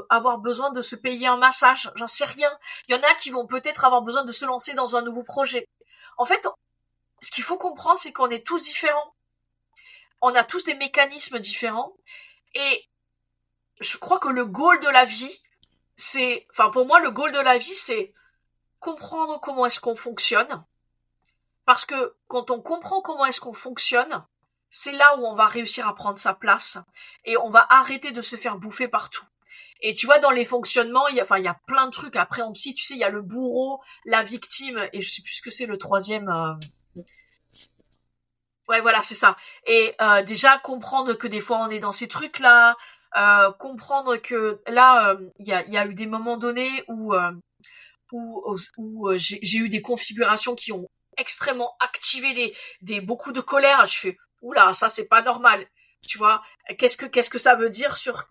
avoir besoin de se payer un massage, j'en sais rien. Il y en a qui vont peut-être avoir besoin de se lancer dans un nouveau projet. En fait, ce qu'il faut comprendre, c'est qu'on est tous différents. On a tous des mécanismes différents. Et je crois que le goal de la vie, pour moi, le goal de la vie, c'est comprendre comment est-ce qu'on fonctionne. Parce que quand on comprend comment est-ce qu'on fonctionne, c'est là où on va réussir à prendre sa place. Et on va arrêter de se faire bouffer partout. Et tu vois, dans les fonctionnements, il y a plein de trucs. Après, en psy, tu sais, il y a le bourreau, la victime, et je sais plus ce que c'est le troisième. Ouais, voilà, c'est ça. Et déjà comprendre que des fois on est dans ces trucs-là, comprendre que là, il y a eu des moments donnés où j'ai eu des configurations qui ont extrêmement activé beaucoup de colère. Je fais oula, ça c'est pas normal. Tu vois, qu'est-ce que ça veut dire sur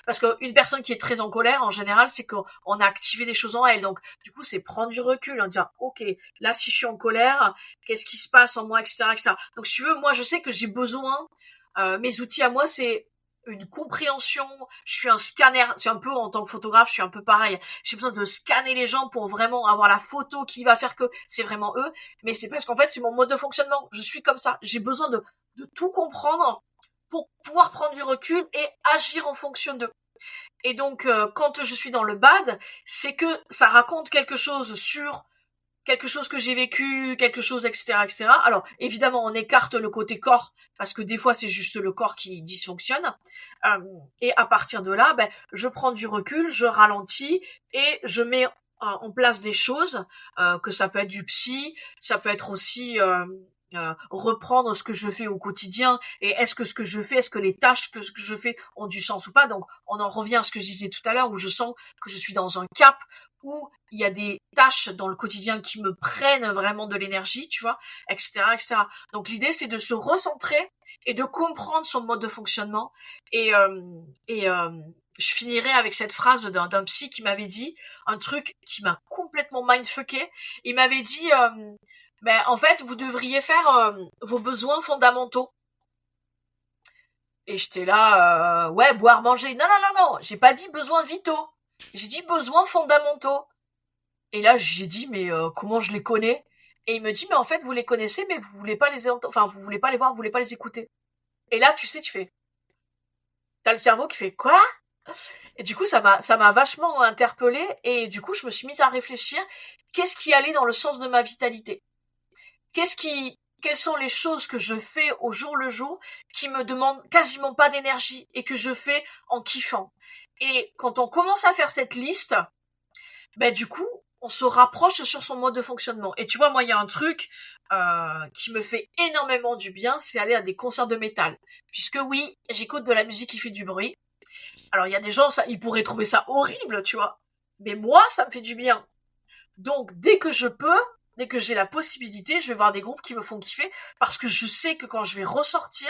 parce qu'une personne qui est très en colère en général, c'est qu'on a activé des choses en elle. Donc du coup, c'est prendre du recul en disant OK, là si je suis en colère, qu'est-ce qui se passe en moi, etc., etc. Donc si tu veux, moi je sais que j'ai besoin mes outils à moi, c'est une compréhension, je suis un scanner, c'est un peu en tant que photographe, je suis un peu pareil. J'ai besoin de scanner les gens pour vraiment avoir la photo qui va faire que c'est vraiment eux, mais c'est parce qu'en fait, c'est mon mode de fonctionnement. Je suis comme ça. J'ai besoin de tout comprendre pour pouvoir prendre du recul et agir en fonction d'eux. Et donc, quand je suis dans le bad, c'est que ça raconte quelque chose sur quelque chose que j'ai vécu, quelque chose, etc., etc. Alors, évidemment, on écarte le côté corps, parce que des fois, c'est juste le corps qui dysfonctionne. Et à partir de là, je prends du recul, je ralentis, et je mets en place des choses, que ça peut être du psy, ça peut être aussi reprendre ce que je fais au quotidien, et est-ce que ce que je fais, est-ce que les tâches que je fais ont du sens ou pas. Donc, on en revient à ce que je disais tout à l'heure, où je sens que je suis dans un cap, où il y a des tâches dans le quotidien qui me prennent vraiment de l'énergie, tu vois, etc., etc. Donc l'idée, c'est de se recentrer et de comprendre son mode de fonctionnement. Et, je finirai avec cette phrase d'un psy qui m'avait dit un truc qui m'a complètement mindfucké. Il m'avait dit, en fait, vous devriez faire vos besoins fondamentaux. Et j'étais là, ouais, boire, manger. Non, non, non, non, j'ai pas dit besoins vitaux. J'ai dit besoins fondamentaux. Et là, j'ai dit, mais comment je les connais? Et il me dit, mais en fait, vous les connaissez, mais vous voulez pas les entendre, enfin, vous voulez pas les voir, vous voulez pas les écouter. Et là, tu sais, tu fais, t'as le cerveau qui fait quoi? Et du coup, ça m'a vachement interpellée. Et du coup, je me suis mise à réfléchir. Qu'est-ce qui allait dans le sens de ma vitalité? Quelles sont les choses que je fais au jour le jour qui me demandent quasiment pas d'énergie et que je fais en kiffant? Et quand on commence à faire cette liste, du coup, on se rapproche sur son mode de fonctionnement. Et tu vois, moi, il y a un truc qui me fait énormément du bien, c'est aller à des concerts de métal. Puisque oui, j'écoute de la musique qui fait du bruit. Alors, il y a des gens, ils pourraient trouver ça horrible, tu vois. Mais moi, ça me fait du bien. Donc, dès que je peux, dès que j'ai la possibilité, je vais voir des groupes qui me font kiffer, parce que je sais que quand je vais ressortir,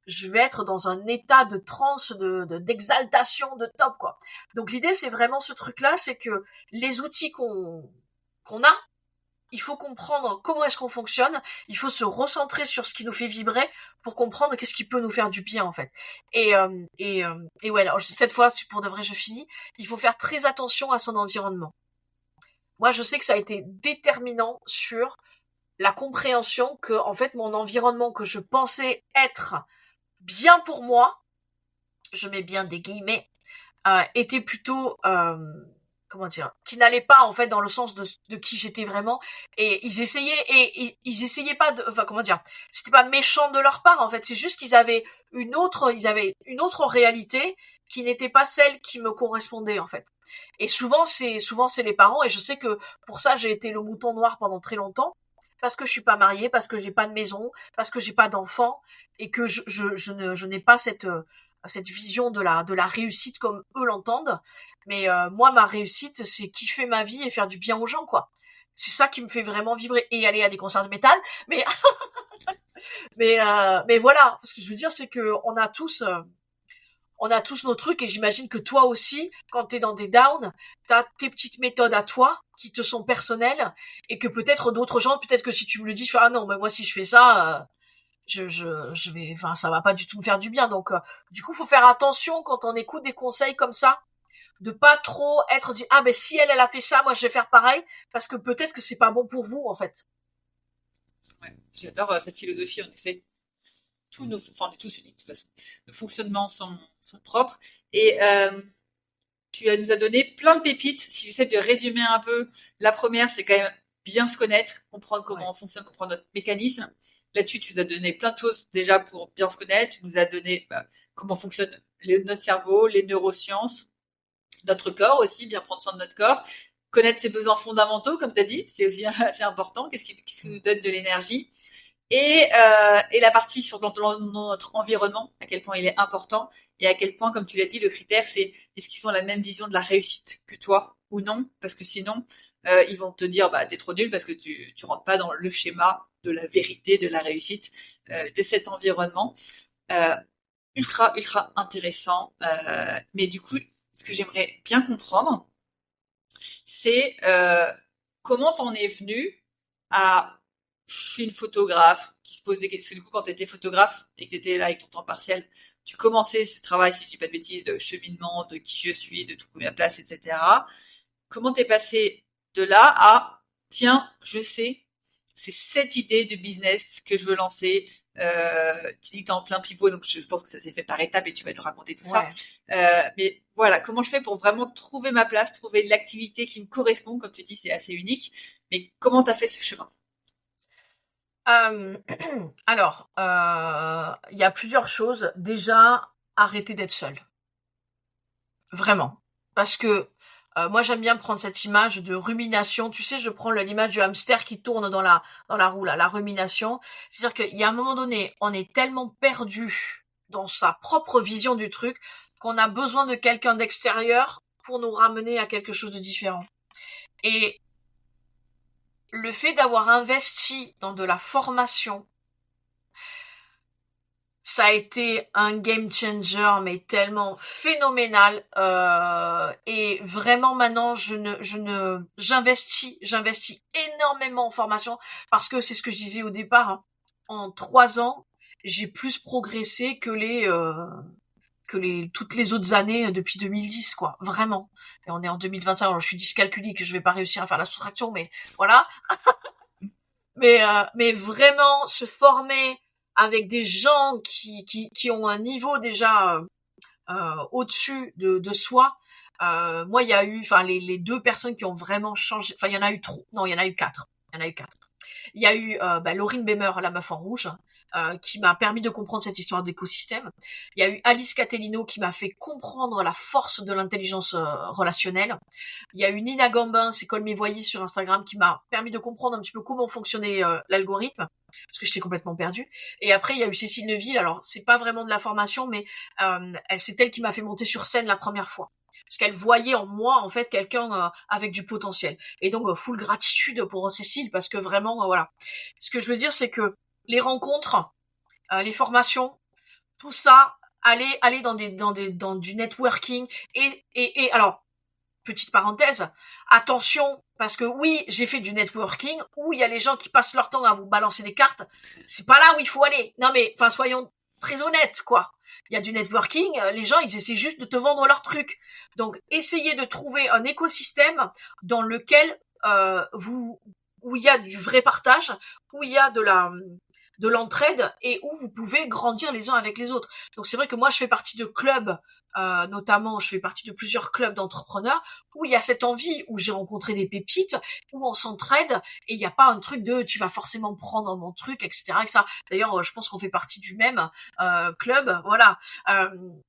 je vais être dans un état de transe, d'exaltation, de top, quoi. Donc l'idée, c'est vraiment ce truc-là, c'est que les outils qu'on a, il faut comprendre comment est-ce qu'on fonctionne, il faut se recentrer sur ce qui nous fait vibrer pour comprendre qu'est-ce qui peut nous faire du bien, en fait. Et ouais, alors cette fois, pour de vrai, je finis. Il faut faire très attention à son environnement. Moi, je sais que ça a été déterminant sur la compréhension que, en fait, mon environnement que je pensais être bien pour moi, je mets bien des guillemets, était plutôt, comment dire, qui n'allait pas, en fait, dans le sens de qui j'étais vraiment. Et ils essayaient pas de, enfin, comment dire, c'était pas méchant de leur part, en fait. C'est juste qu'ils avaient une autre réalité qui n'était pas celle qui me correspondait, en fait. Et souvent c'est les parents, et je sais que pour ça j'ai été le mouton noir pendant très longtemps, parce que je suis pas mariée, parce que j'ai pas de maison, parce que j'ai pas d'enfants, et que je n'ai pas cette vision de la réussite comme eux l'entendent. Mais moi, ma réussite, c'est kiffer ma vie et faire du bien aux gens, quoi. C'est ça qui me fait vraiment vibrer, et aller à des concerts de métal. Mais mais voilà, ce que je veux dire, c'est que on a tous nos trucs, et j'imagine que toi aussi, quand t'es dans des downs, t'as tes petites méthodes à toi qui te sont personnelles, et que peut-être d'autres gens, peut-être que si tu me le dis, je fais ah non, mais moi si je fais ça, je vais, enfin ça va pas du tout me faire du bien. Donc du coup, faut faire attention quand on écoute des conseils comme ça, de pas trop être dit ah ben si elle a fait ça, moi je vais faire pareil, parce que peut-être que c'est pas bon pour vous, en fait. Ouais, j'adore cette philosophie, en effet. On est tous uniques de toute façon. Nos fonctionnements sont propres. Et nous as donné plein de pépites. Si j'essaie de résumer un peu, la première, c'est quand même bien se connaître, comprendre comment on fonctionne, comprendre notre mécanisme. Là-dessus, tu nous as donné plein de choses déjà pour bien se connaître. Tu nous as donné comment fonctionne notre cerveau, les neurosciences, notre corps aussi, bien prendre soin de notre corps. Connaître ses besoins fondamentaux, comme tu as dit, c'est aussi assez important. Qu'est-ce qui nous donne de l'énergie? Et la partie sur notre environnement, à quel point il est important, et à quel point, comme tu l'as dit, le critère, c'est est-ce qu'ils ont la même vision de la réussite que toi ou non, parce que sinon, ils vont te dire t'es trop nul parce que tu rentres pas dans le schéma de la vérité, de la réussite, de cet environnement. Ultra, ultra intéressant. Mais du coup, ce que j'aimerais bien comprendre, c'est comment t'en es venu à je suis une photographe qui se pose des questions. Du coup, quand tu étais photographe et que tu étais là avec ton temps partiel, tu commençais ce travail, si je dis pas de bêtises, de cheminement, de qui je suis, de trouver ma place, etc. Comment t'es passé de là à, tiens, je sais, c'est cette idée de business que je veux lancer. Tu dis que t'es en plein pivot, donc je pense que ça s'est fait par étapes et tu vas nous raconter tout ça. Mais voilà, comment je fais pour vraiment trouver ma place, trouver l'activité qui me correspond, comme tu dis, c'est assez unique. Mais comment t'as fait ce chemin? Alors, il y a plusieurs choses. Déjà, arrêter d'être seule. Vraiment. Parce que moi, j'aime bien prendre cette image de rumination. Tu sais, je prends l'image du hamster qui tourne dans la roue, là, la rumination. C'est-à-dire qu'il y a un moment donné, on est tellement perdu dans sa propre vision du truc qu'on a besoin de quelqu'un d'extérieur pour nous ramener à quelque chose de différent. Et le fait d'avoir investi dans de la formation, ça a été un game changer, mais tellement phénoménal. Et vraiment maintenant, j'investis énormément en formation parce que c'est ce que je disais au départ. Hein. En 3 ans, j'ai plus progressé que toutes les autres années depuis 2010, quoi. Vraiment. Et on est en 2025. Alors je suis dyscalculique, je vais pas réussir à faire la soustraction, mais voilà. Mais vraiment se former avec des gens qui ont un niveau déjà au-dessus de soi. Moi, il y a eu, enfin, les 2 personnes qui ont vraiment changé. Enfin, il y en a eu 3. Non, il y en a eu 4. Il y a eu Laurine Bemer, la meuf en rouge, qui m'a permis de comprendre cette histoire d'écosystème. Il y a eu Alice Catellino qui m'a fait comprendre la force de l'intelligence relationnelle. Il y a eu Nina Gambin, c'est Call Me Voyer sur Instagram, qui m'a permis de comprendre un petit peu comment fonctionnait l'algorithme, parce que j'étais complètement perdue. Et après, il y a eu Cécile Neville. Alors, c'est pas vraiment de la formation, mais c'est elle qui m'a fait monter sur scène la première fois. Parce qu'elle voyait en moi, en fait, quelqu'un avec du potentiel. Et donc, full gratitude pour Cécile, parce que vraiment, voilà. Ce que je veux dire, c'est que les rencontres, les formations, tout ça, aller dans du networking. Et alors, petite parenthèse, attention, parce que oui, j'ai fait du networking, où il y a les gens qui passent leur temps à vous balancer des cartes. C'est pas là où il faut aller. Non mais, enfin, soyons très honnêtes, quoi. Il y a du networking, les gens, ils essaient juste de te vendre leur truc. Donc, essayez de trouver un écosystème dans lequel où il y a du vrai partage, où il y a de l'entraide et où vous pouvez grandir les uns avec les autres. Donc, c'est vrai que moi, je fais partie de clubs, notamment, je fais partie de plusieurs clubs d'entrepreneurs où il y a cette envie, où j'ai rencontré des pépites, où on s'entraide et il n'y a pas un truc de tu vas forcément prendre mon truc, etc., etc. D'ailleurs, je pense qu'on fait partie du même club, voilà.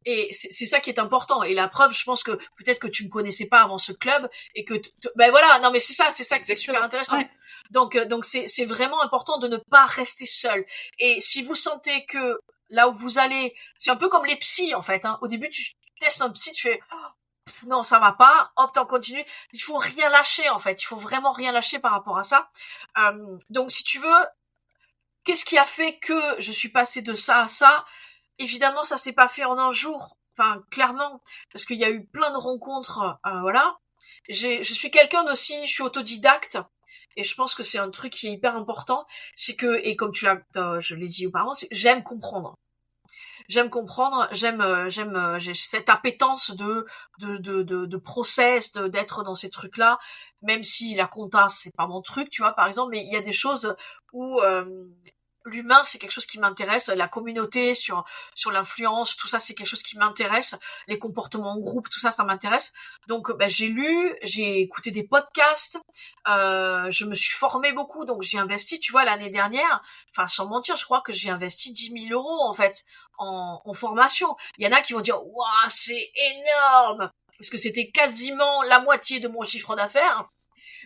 Et c'est ça qui est important. Et la preuve, je pense que peut-être que tu me connaissais pas avant ce club et que ben voilà, non mais c'est ça que c'est super intéressant. Ouais. Donc c'est vraiment important de ne pas rester seul. Et si vous sentez que là où vous allez, c'est un peu comme les psys en fait. Hein. Au début, tu testes un psy, tu fais non, ça va pas, hop, t'en continues. Il faut rien lâcher en fait. Il faut vraiment rien lâcher par rapport à ça. Donc si tu veux, qu'est-ce qui a fait que je suis passée de ça à ça? Évidemment, ça s'est pas fait en un jour. Enfin, clairement, parce qu'il y a eu plein de rencontres. Voilà. Je suis quelqu'un aussi, je suis autodidacte. Et je pense que c'est un truc qui est hyper important, c'est que, et comme je l'ai dit aux parents, j'aime comprendre. J'ai cette appétence de process, d'être dans ces trucs-là, même si la compta, c'est pas mon truc, tu vois, par exemple, mais il y a des choses où, l'humain, c'est quelque chose qui m'intéresse, la communauté sur l'influence, tout ça, c'est quelque chose qui m'intéresse, les comportements en groupe, tout ça, ça m'intéresse. Donc, j'ai lu, j'ai écouté des podcasts, je me suis formée beaucoup, donc j'ai investi, tu vois, l'année dernière, enfin, sans mentir, je crois que j'ai investi 10 000 euros, en fait, en formation. Il y en a qui vont dire, waouh, c'est énorme! Parce que c'était quasiment la moitié de mon chiffre d'affaires.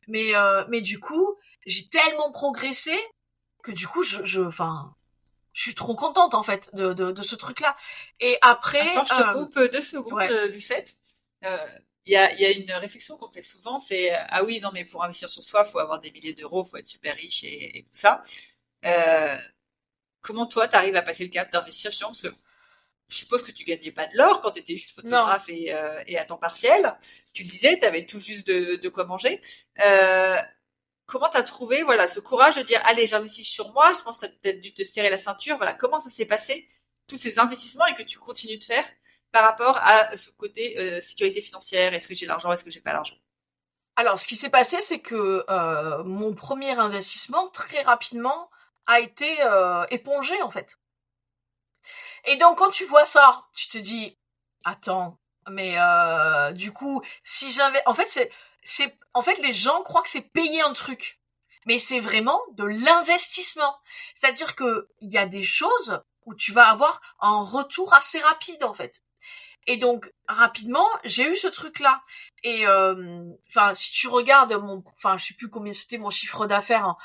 Mais du coup, j'ai tellement progressé, que du coup, je suis trop contente, en fait, de ce truc-là. Et après... Attends, je te coupe 2 secondes, ouais. Du fait. Il y a une réflexion qu'on fait souvent, c'est ah oui, non, mais pour investir sur soi, faut avoir des milliers d'euros, faut être super riche et tout ça. Comment toi, t'arrives à passer le cap d'investir sur... Parce que je suppose que tu gagnais pas de l'or quand tu étais juste photographe et à temps partiel. Tu le disais, tu avais tout juste de quoi manger. Comment t'as trouvé, voilà, ce courage de dire, allez, j'investis sur moi. Je pense que t'as peut-être dû te serrer la ceinture. Voilà, comment ça s'est passé, tous ces investissements et que tu continues de faire par rapport à ce côté sécurité financière? Est-ce que j'ai l'argent? Est-ce que j'ai pas l'argent? Alors, ce qui s'est passé, c'est que mon premier investissement, très rapidement, a été épongé, en fait. Et donc, quand tu vois ça, tu te dis, attends, mais du coup, si j'avais... En fait, en fait, les gens croient que c'est payer un truc. Mais c'est vraiment de l'investissement. C'est-à-dire que il y a des choses où tu vas avoir un retour assez rapide, en fait. Et donc, rapidement, j'ai eu ce truc-là. Et enfin, si tu regardes enfin, je sais plus combien c'était mon chiffre d'affaires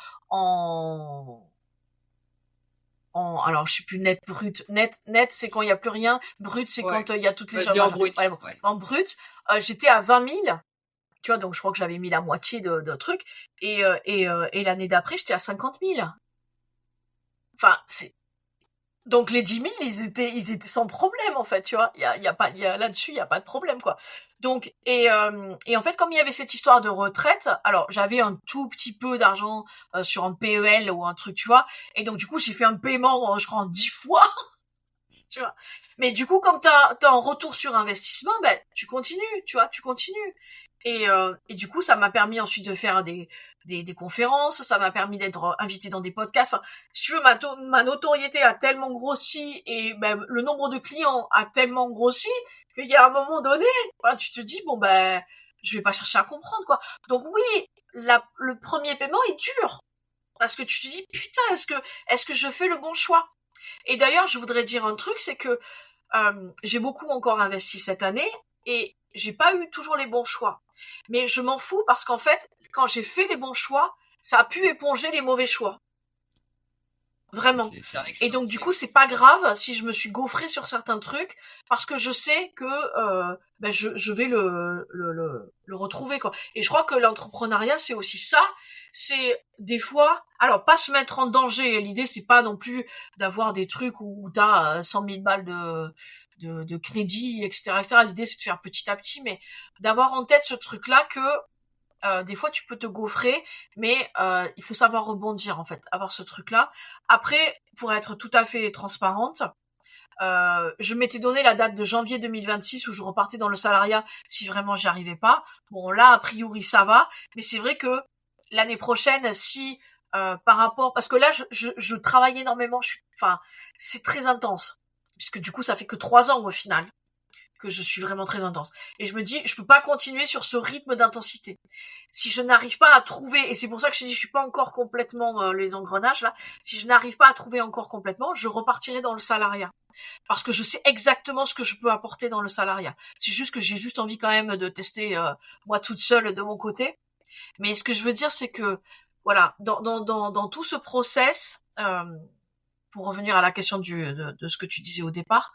alors je sais plus net, brut. Net, c'est quand il y a plus rien. Brut, c'est quand il y a toutes les choses. En brut. Ouais, bon. Ouais. En brut, j'étais à 20 000. Tu vois, donc je crois que j'avais mis la moitié de trucs. Et l'année d'après, j'étais à 50 000. Enfin, donc les 10 000, ils étaient sans problème, en fait, tu vois. Là-dessus, il y a pas de problème, quoi. Donc, et en fait, comme il y avait cette histoire de retraite, alors j'avais un tout petit peu d'argent sur un PEL ou un truc, tu vois. Et donc, du coup, j'ai fait un paiement, je crois, en 10 fois. Tu vois. Mais du coup, comme t'as un retour sur investissement, ben, tu continues, tu vois, tu continues. Et du coup, ça m'a permis ensuite de faire des conférences, ça m'a permis d'être invité dans des podcasts. Enfin, si tu veux, ma notoriété a tellement grossi et ben, le nombre de clients a tellement grossi qu'il y a un moment donné, voilà, tu te dis, bon ben, je vais pas chercher à comprendre, quoi. Donc oui, le premier paiement est dur. Parce que tu te dis, putain, est-ce que je fais le bon choix? Et d'ailleurs, je voudrais dire un truc, c'est que j'ai beaucoup encore investi cette année et j'ai pas eu toujours les bons choix. Mais je m'en fous parce qu'en fait, quand j'ai fait les bons choix, ça a pu éponger les mauvais choix. Vraiment. Et donc du coup, c'est pas grave si je me suis gaufrée sur certains trucs parce que je sais que ben, je vais le retrouver, quoi. Et je crois que l'entrepreneuriat, c'est aussi ça. C'est des fois, alors pas se mettre en danger. L'idée, c'est pas non plus d'avoir des trucs où t'as 100 000 balles de crédit, etc., etc. L'idée, c'est de faire petit à petit, mais d'avoir en tête ce truc-là que des fois tu peux te gaufrer, mais il faut savoir rebondir, en fait, avoir ce truc-là. Après, pour être tout à fait transparente, je m'étais donné la date de janvier 2026 où je repartais dans le salariat si vraiment j'y arrivais pas. Bon, là, a priori, ça va, mais c'est vrai que l'année prochaine, si par rapport... Parce que là, je travaille énormément, enfin, c'est très intense, puisque du coup, ça fait que 3 ans au final que je suis vraiment très intense. Et je me dis, je peux pas continuer sur ce rythme d'intensité. Si je n'arrive pas à trouver, et c'est pour ça que je te dis, je suis pas encore complètement les engrenages là, si je n'arrive pas à trouver encore complètement, je repartirai dans le salariat. Parce que je sais exactement ce que je peux apporter dans le salariat. C'est juste que j'ai juste envie quand même de tester moi toute seule de mon côté. Mais ce que je veux dire, c'est que, voilà, dans tout ce process, pour revenir à la question de ce que tu disais au départ,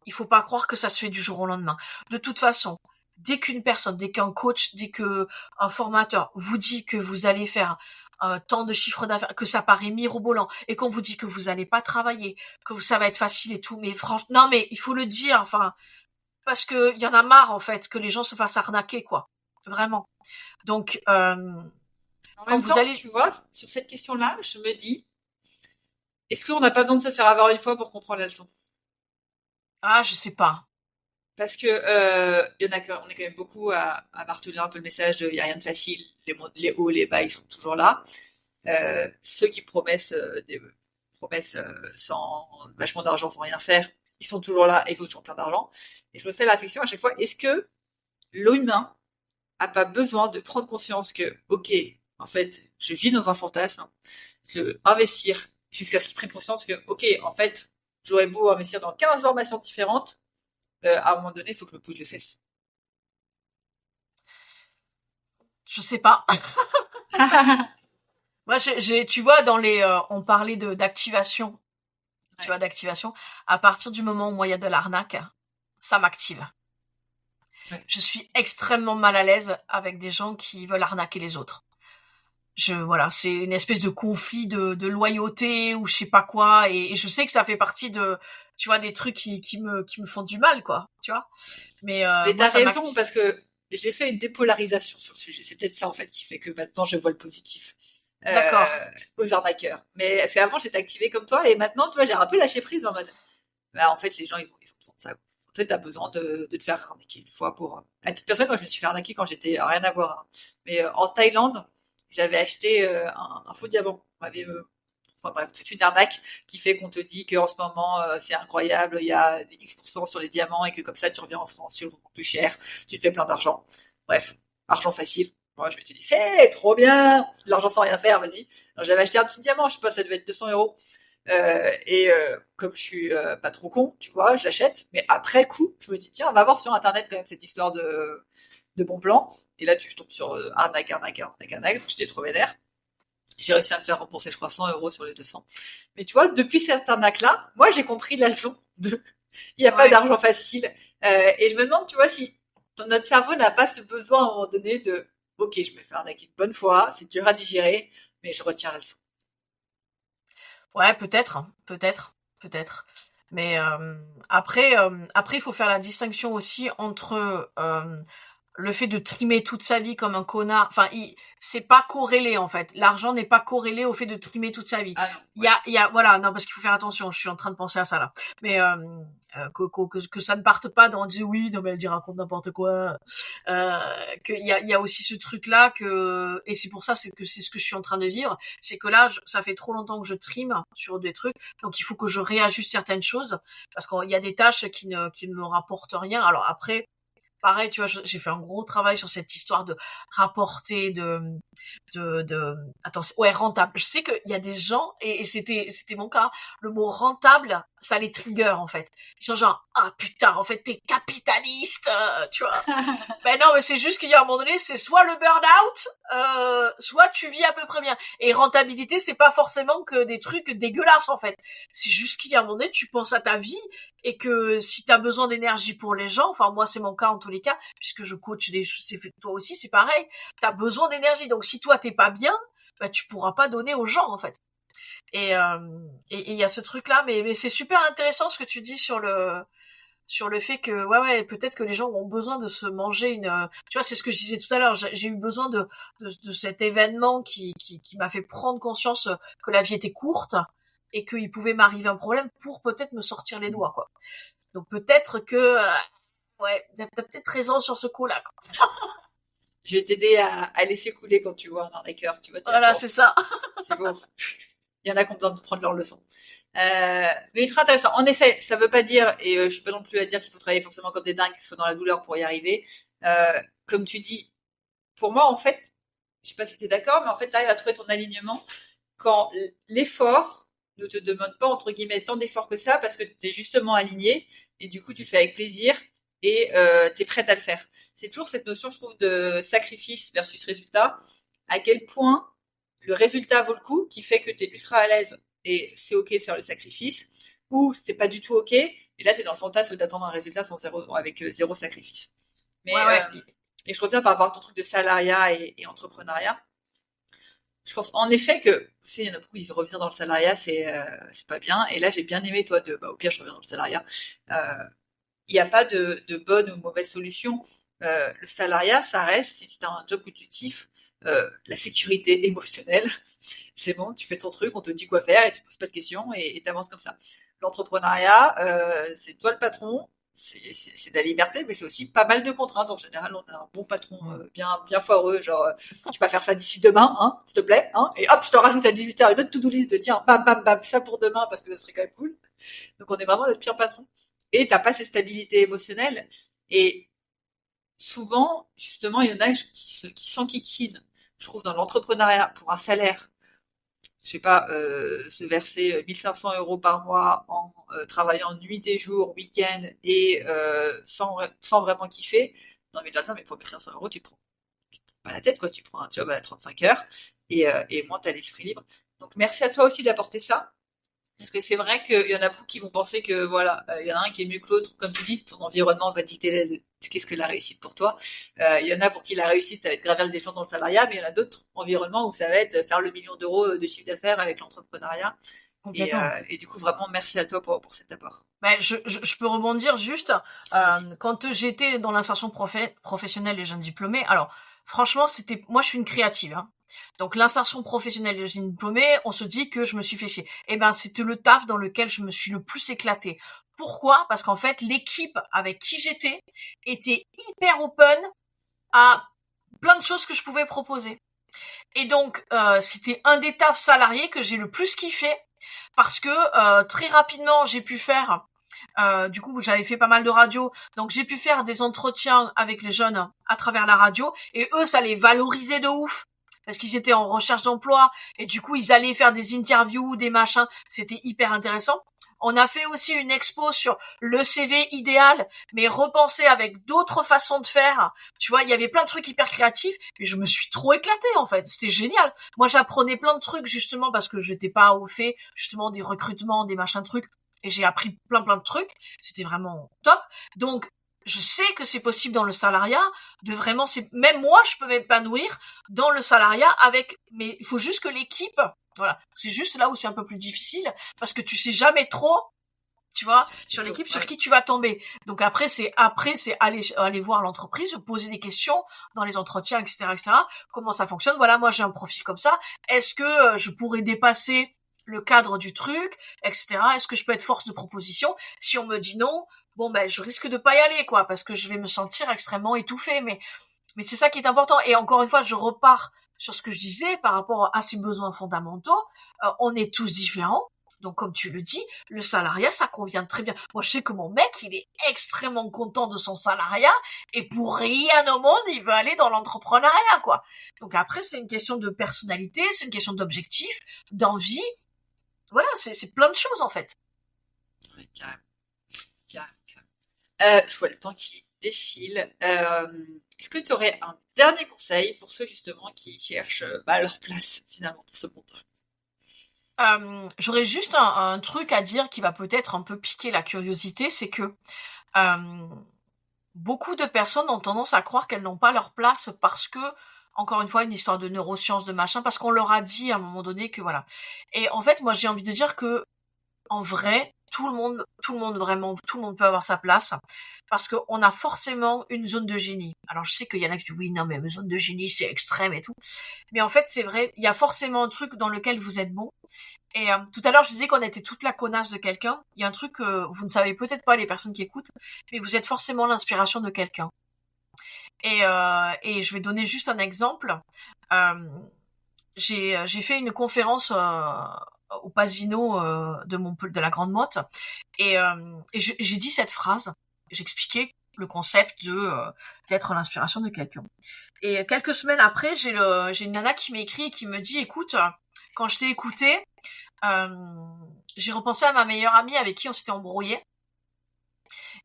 il faut pas croire que ça se fait du jour au lendemain. De toute façon, dès qu'un coach, dès que un formateur vous dit que vous allez faire tant de chiffres d'affaires, que ça paraît mirobolant, et qu'on vous dit que vous allez pas travailler, que ça va être facile et tout, mais franchement, non, mais il faut le dire, enfin, parce que il y en a marre, en fait, que les gens se fassent arnaquer, quoi. Vraiment. Donc, En même temps, tu vois, sur cette question-là, je me dis, est-ce qu'on n'a pas besoin de se faire avoir une fois pour comprendre la leçon? Ah, je sais pas. Parce que on est quand même beaucoup à marteler un peu le message de il y a rien de facile, les hauts, les bas, ils sont toujours là. Ceux qui promettent des promesses sans vachement d'argent, sans rien faire, ils sont toujours là et ils ont toujours plein d'argent. Et je me fais la réflexion à chaque fois, est-ce que l'humain a pas besoin de prendre conscience que, ok, en fait, je vis dans un fantasme, investir jusqu'à ce qu'il prenne conscience que, ok, en fait, j'aurais beau investir dans 15 formations différentes, à un moment donné, il faut que je me bouge les fesses. Je sais pas. Moi, tu vois, on parlait d'activation. Tu vois, d'activation. À partir du moment où moi, il y a de l'arnaque, ça m'active. Ouais. Je suis extrêmement mal à l'aise avec des gens qui veulent arnaquer les autres. Voilà, c'est une espèce de conflit de loyauté ou je sais pas quoi, et je sais que ça fait partie tu vois, des trucs qui me font du mal, quoi, tu vois. Mais t'as raison, parce que j'ai fait une dépolarisation sur le sujet. C'est peut-être ça, en fait, qui fait que maintenant je vois le positif. D'accord. aux arnaqueurs. Mais parce qu'avant, j'étais activée comme toi, et maintenant, tu vois, j'ai un peu lâché prise en mode, bah, en fait, les gens, ils ont besoin de ça. En fait, t'as besoin de te faire arnaquer une fois pour. À toute personne, moi, je me suis fait arnaquer quand j'étais rien à voir, hein. Mais en Thaïlande, j'avais acheté un faux diamant. On m'avait, enfin bref, toute une arnaque qui fait qu'on te dit qu'en ce moment, c'est incroyable, il y a des X% sur les diamants et que comme ça, tu reviens en France, tu le revends plus cher, tu te fais plein d'argent. Bref, argent facile. Moi, je me suis dit, hey, trop bien, de l'argent sans rien faire, vas-y. Alors, j'avais acheté un petit diamant, je sais pas, ça devait être 200 €. Comme je suis pas trop con, tu vois, je l'achète. Mais après coup, je me dis, tiens, on va voir sur Internet quand même cette histoire de bon plan. Et là, je tombe sur arnaque, arnaque, arnaque, arnaque. Donc, j'étais trop vénère. J'ai réussi à me faire rembourser, je crois, 100 € sur les 200. Mais tu vois, depuis cette arnaque-là, moi, j'ai compris la leçon de, il n'y a pas Ouais. d'argent facile. Et je me demande, tu vois, si notre cerveau n'a pas ce besoin à un moment donné de, ok, je me fais arnaquer une bonne fois, c'est dur à digérer, mais je retiens la leçon. Ouais, peut-être, hein, peut-être. Mais après, il faut faire la distinction aussi entre le fait de trimer toute sa vie comme un connard. Enfin, c'est pas corrélé en fait. L'argent n'est pas corrélé au fait de trimer toute sa vie. Ah non, Il y ouais. a, il y a, voilà, non, parce qu'il faut faire attention. Je suis en train de penser à ça là. Mais que ça ne parte pas dans dire oui, non mais elle dit raconte n'importe quoi. Il y a aussi ce truc là et c'est pour ça c'est ce que je suis en train de vivre, c'est que là ça fait trop longtemps que je trime sur des trucs, donc il faut que je réajuste certaines choses parce qu'il y a des tâches qui ne me rapportent rien. Alors après, pareil, tu vois, j'ai fait un gros travail sur cette histoire de rapporter, attends, ouais, rentable. Je sais qu'il y a des gens, et c'était mon cas, le mot rentable, ça les trigger, en fait. Ils sont genre, ah putain, en fait, t'es capitaliste, tu vois. Ben non, mais c'est juste qu'il y a un moment donné, c'est soit le burn-out, soit tu vis à peu près bien. Et rentabilité, c'est pas forcément que des trucs dégueulasses, en fait. C'est juste qu'il y a un moment donné, tu penses à ta vie, et que si t'as besoin d'énergie pour les gens, enfin moi c'est mon cas en tous les cas, puisque je coach des choses, toi aussi c'est pareil, t'as besoin d'énergie. Donc si toi t'es pas bien, bah tu pourras pas donner aux gens en fait. Et il y a ce truc là, mais c'est super intéressant ce que tu dis sur le fait que ouais peut-être que les gens ont besoin de se manger tu vois, c'est ce que je disais tout à l'heure, j'ai eu besoin de cet événement qui m'a fait prendre conscience que la vie était courte et qu'il pouvait m'arriver un problème pour peut-être me sortir les doigts quoi. Donc peut-être que ouais, t'as peut-être raison sur ce coup là quoi. Je vais t'aider à laisser couler quand tu vois un arnaqueur. Tu vas te dire, Voilà, bon, c'est ça. c'est bon. Il y en a qui ont besoin de prendre leur leçon. Mais ultra intéressant. En effet, ça veut pas dire, et je suis pas non plus à dire qu'il faut travailler forcément comme des dingues, qu'il faut dans la douleur pour y arriver. Comme tu dis, pour moi, en fait, je sais pas si t'es d'accord, mais en fait, t'arrives à trouver ton alignement quand l'effort ne te demande pas, entre guillemets, tant d'efforts que ça, parce que t'es justement aligné, et du coup, tu le fais avec plaisir, et t'es prête à le faire. C'est toujours cette notion, je trouve, de sacrifice versus résultat. À quel point le résultat vaut le coup, qui fait que t'es ultra à l'aise, et c'est ok de faire le sacrifice, ou c'est pas du tout ok, et là, t'es dans le fantasme d'attendre un résultat avec zéro sacrifice. Mais, Ouais. et je reviens par rapport à ton truc de salariat et entrepreneuriat. Je pense en effet que, tu sais, il y en a beaucoup qui reviennent dans le salariat, c'est pas bien. Et là, j'ai bien aimé, toi, bah, au pire, je reviens dans le salariat. Il n'y a pas de bonne ou mauvaise solution. Le salariat, ça reste, si tu as un job que tu kiffes, la sécurité émotionnelle, c'est bon, tu fais ton truc, on te dit quoi faire et tu poses pas de questions et t'avances comme ça. L'entrepreneuriat, c'est toi le patron, c'est de la liberté, mais c'est aussi pas mal de contraintes. En général, on a un bon patron bien foireux, genre tu vas faire ça d'ici demain, hein, s'il te plaît, hein, et hop, je te rajoute à 18h une autre to-do list de tiens, bam, bam, bam, ça pour demain parce que ça serait quand même cool. Donc on est vraiment notre pire patron. Et t'as pas cette stabilité émotionnelle. Et souvent, justement, il y en a qui s'enquiquinent, je trouve, dans l'entrepreneuriat pour un salaire, je sais pas, se verser 1 500 € par mois en travaillant nuit et jour, week-end et sans vraiment kiffer. Non mais attends, mais pour 1 500 € tu te prends pas la tête quoi, tu prends un job à 35 heures et au moins t'as l'esprit libre. Donc merci à toi aussi d'apporter ça. Parce que c'est vrai qu'il y en a beaucoup qui vont penser que voilà, il y en a un qui est mieux que l'autre, comme tu dis, ton environnement va dicter qu'est-ce que la réussite pour toi. Il y en a pour qui la réussite ça va être gravir des gens dans le salariat, mais il y en a d'autres environnements où ça va être faire le million d'euros de chiffre d'affaires avec l'entrepreneuriat. Complètement. Et du coup, vraiment, merci à toi pour cet apport. Ben, je peux rebondir juste quand j'étais dans l'insertion professionnelle des jeunes diplômés. Alors franchement, moi je suis une créative, hein. Donc l'insertion professionnelle de jeune diplômée, on se dit que je me suis fait chier. Eh ben, c'était le taf dans lequel je me suis le plus éclatée. Pourquoi? Parce qu'en fait, l'équipe avec qui j'étais était hyper open à plein de choses que je pouvais proposer. Et donc, c'était un des tafs salariés que j'ai le plus kiffé parce que très rapidement, j'ai pu faire du coup, j'avais fait pas mal de radio, donc j'ai pu faire des entretiens avec les jeunes à travers la radio, et eux, ça les valorisait de ouf, parce qu'ils étaient en recherche d'emploi, et du coup, ils allaient faire des interviews, des machins, c'était hyper intéressant. On a fait aussi une expo sur le CV idéal, mais repensé avec d'autres façons de faire. Tu vois, il y avait plein de trucs hyper créatifs, et je me suis trop éclatée, en fait. C'était génial. Moi, j'apprenais plein de trucs, justement, parce que j'étais pas au fait, justement, des recrutements, des machins de trucs. Et j'ai appris plein de trucs, c'était vraiment top. Donc, je sais que c'est possible dans le salariat, même moi, je peux m'épanouir dans le salariat mais il faut juste que l'équipe, voilà, c'est juste là où c'est un peu plus difficile, parce que tu sais jamais trop, tu vois, sur l'équipe, sur qui tu vas tomber. Donc après, c'est aller voir l'entreprise, poser des questions dans les entretiens, etc. Comment ça fonctionne? Voilà, moi, j'ai un profil comme ça. Est-ce que je pourrais dépasser le cadre du truc, etc. Est-ce que je peux être force de proposition? Si on me dit non, bon ben je risque de pas y aller, quoi, parce que je vais me sentir extrêmement étouffée. Mais c'est ça qui est important. Et encore une fois, je repars sur ce que je disais par rapport à ces besoins fondamentaux. On est tous différents. Donc comme tu le dis, le salariat, ça convient très bien. Moi, je sais que mon mec, il est extrêmement content de son salariat, et pour rien au monde, il veut aller dans l'entrepreneuriat, quoi. Donc après, c'est une question de personnalité, c'est une question d'objectif, d'envie. Voilà, c'est plein de choses, en fait. Ouais, carrément. Je vois le temps qui défile. Est-ce que tu aurais un dernier conseil pour ceux justement qui cherchent leur place finalement dans ce monde? J'aurais juste un truc à dire qui va peut-être un peu piquer la curiosité, c'est que beaucoup de personnes ont tendance à croire qu'elles n'ont pas leur place parce que, encore une fois, une histoire de neurosciences, de machin, parce qu'on leur a dit à un moment donné que voilà. Et en fait, moi, j'ai envie de dire que, en vrai, tout le monde vraiment, tout le monde peut avoir sa place, parce qu'on a forcément une zone de génie. Alors, je sais qu'il y en a qui disent oui, non, mais une zone de génie, c'est extrême et tout. Mais en fait, c'est vrai, il y a forcément un truc dans lequel vous êtes bon. Et tout à l'heure, je disais qu'on était toute la connasse de quelqu'un. Il y a un truc que vous ne savez peut-être pas, les personnes qui écoutent, mais vous êtes forcément l'inspiration de quelqu'un. Et je vais donner juste un exemple. J'ai fait une conférence au Pasino de la Grande Motte, et j'ai dit cette phrase. J'expliquais le concept d'être l'inspiration de quelqu'un. Et quelques semaines après, j'ai une nana qui m'écrit et qui me dit, écoute, quand je t'ai écouté, j'ai repensé à ma meilleure amie avec qui on s'était embrouillé.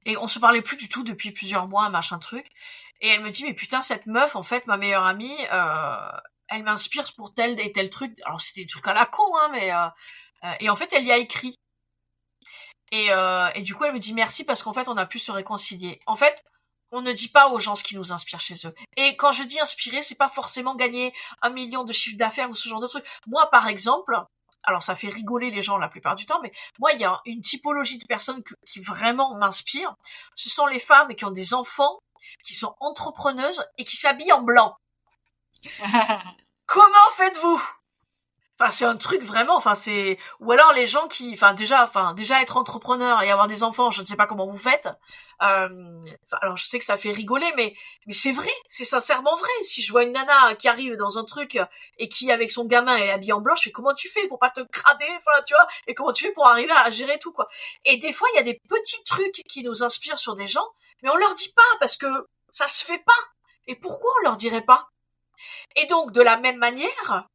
Et on se parlait plus du tout depuis plusieurs mois, machin truc. Et elle me dit, mais putain, cette meuf, en fait, ma meilleure amie, elle m'inspire pour tel et tel truc. Alors, c'était des trucs à la con, hein, mais... et en fait, elle y a écrit. Et du coup, elle me dit merci parce qu'en fait, on a pu se réconcilier. En fait, on ne dit pas aux gens ce qui nous inspire chez eux. Et quand je dis inspirer, c'est pas forcément gagner 1 million de chiffre d'affaires ou ce genre de truc. Moi, par exemple... Alors, ça fait rigoler les gens la plupart du temps, mais moi, il y a une typologie de personnes qui vraiment m'inspire. Ce sont les femmes qui ont des enfants, qui sont entrepreneuses et qui s'habillent en blanc. Comment faites-vous? Enfin, c'est un truc vraiment, ou alors les gens qui, déjà être entrepreneur et avoir des enfants, je ne sais pas comment vous faites. Alors je sais que ça fait rigoler, mais c'est vrai, c'est sincèrement vrai. Si je vois une nana qui arrive dans un truc et qui, avec son gamin, est habillée en blanc, je fais comment tu fais pour pas te crader, tu vois, et comment tu fais pour arriver à gérer tout, quoi. Et des fois, il y a des petits trucs qui nous inspirent sur des gens, mais on leur dit pas parce que ça se fait pas. Et pourquoi on leur dirait pas? Et donc, de la même manière,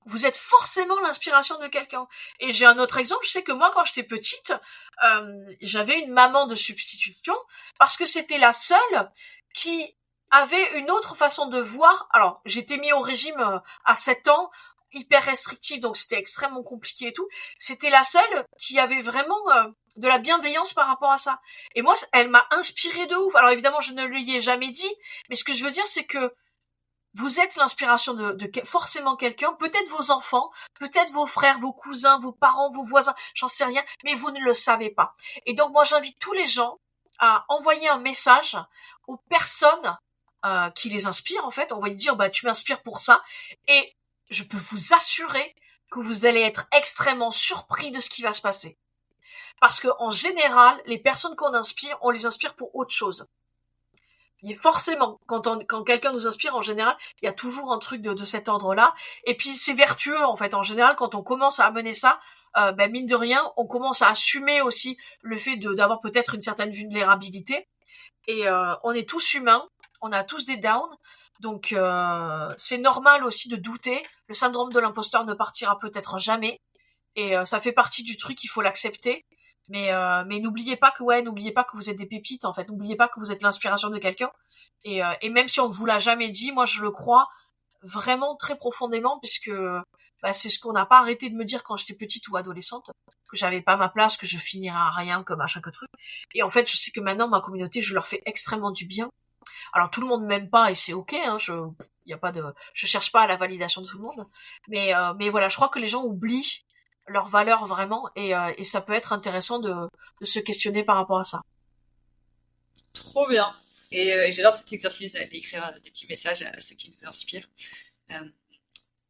vous êtes forcément l'inspiration de quelqu'un. Et j'ai un autre exemple, je sais que moi, quand j'étais petite, j'avais une maman de substitution, parce que c'était la seule qui avait une autre façon de voir. Alors, j'étais mis au régime à 7 ans, hyper restrictif, donc c'était extrêmement compliqué et tout. C'était la seule qui avait vraiment de la bienveillance par rapport à ça. Et moi, elle m'a inspirée de ouf. Alors évidemment, je ne lui ai jamais dit, mais ce que je veux dire, c'est que vous êtes l'inspiration de forcément quelqu'un, peut-être vos enfants, peut-être vos frères, vos cousins, vos parents, vos voisins, j'en sais rien, mais vous ne le savez pas. Et donc moi j'invite tous les gens à envoyer un message aux personnes qui les inspire en fait. On va lui dire tu m'inspires pour ça, et je peux vous assurer que vous allez être extrêmement surpris de ce qui va se passer. Parce que en général, les personnes qu'on inspire, on les inspire pour autre chose. Et forcément, quand quelqu'un nous inspire, en général, il y a toujours un truc de cet ordre-là. Et puis c'est vertueux en fait. En général, quand on commence à amener ça, mine de rien, on commence à assumer aussi le fait d'avoir peut-être une certaine vulnérabilité. Et on est tous humains, on a tous des downs. Donc c'est normal aussi de douter. Le syndrome de l'imposteur ne partira peut-être jamais. Et ça fait partie du truc, il faut l'accepter. Mais n'oubliez pas que vous êtes des pépites en fait. N'oubliez pas que vous êtes l'inspiration de quelqu'un. Et même si on ne vous l'a jamais dit, moi je le crois vraiment très profondément, puisque c'est ce qu'on n'a pas arrêté de me dire quand j'étais petite ou adolescente, que j'avais pas ma place, que je finirais à rien, que machin que truc. Et en fait, je sais que maintenant ma communauté, je leur fais extrêmement du bien. Alors tout le monde m'aime pas et c'est ok, hein, je cherche pas à la validation de tout le monde. Mais voilà, je crois que les gens oublient leur valeur vraiment, et ça peut être intéressant de se questionner par rapport à ça. Trop bien. Et j'adore cet exercice d'écrire des petits messages à ceux qui nous inspirent.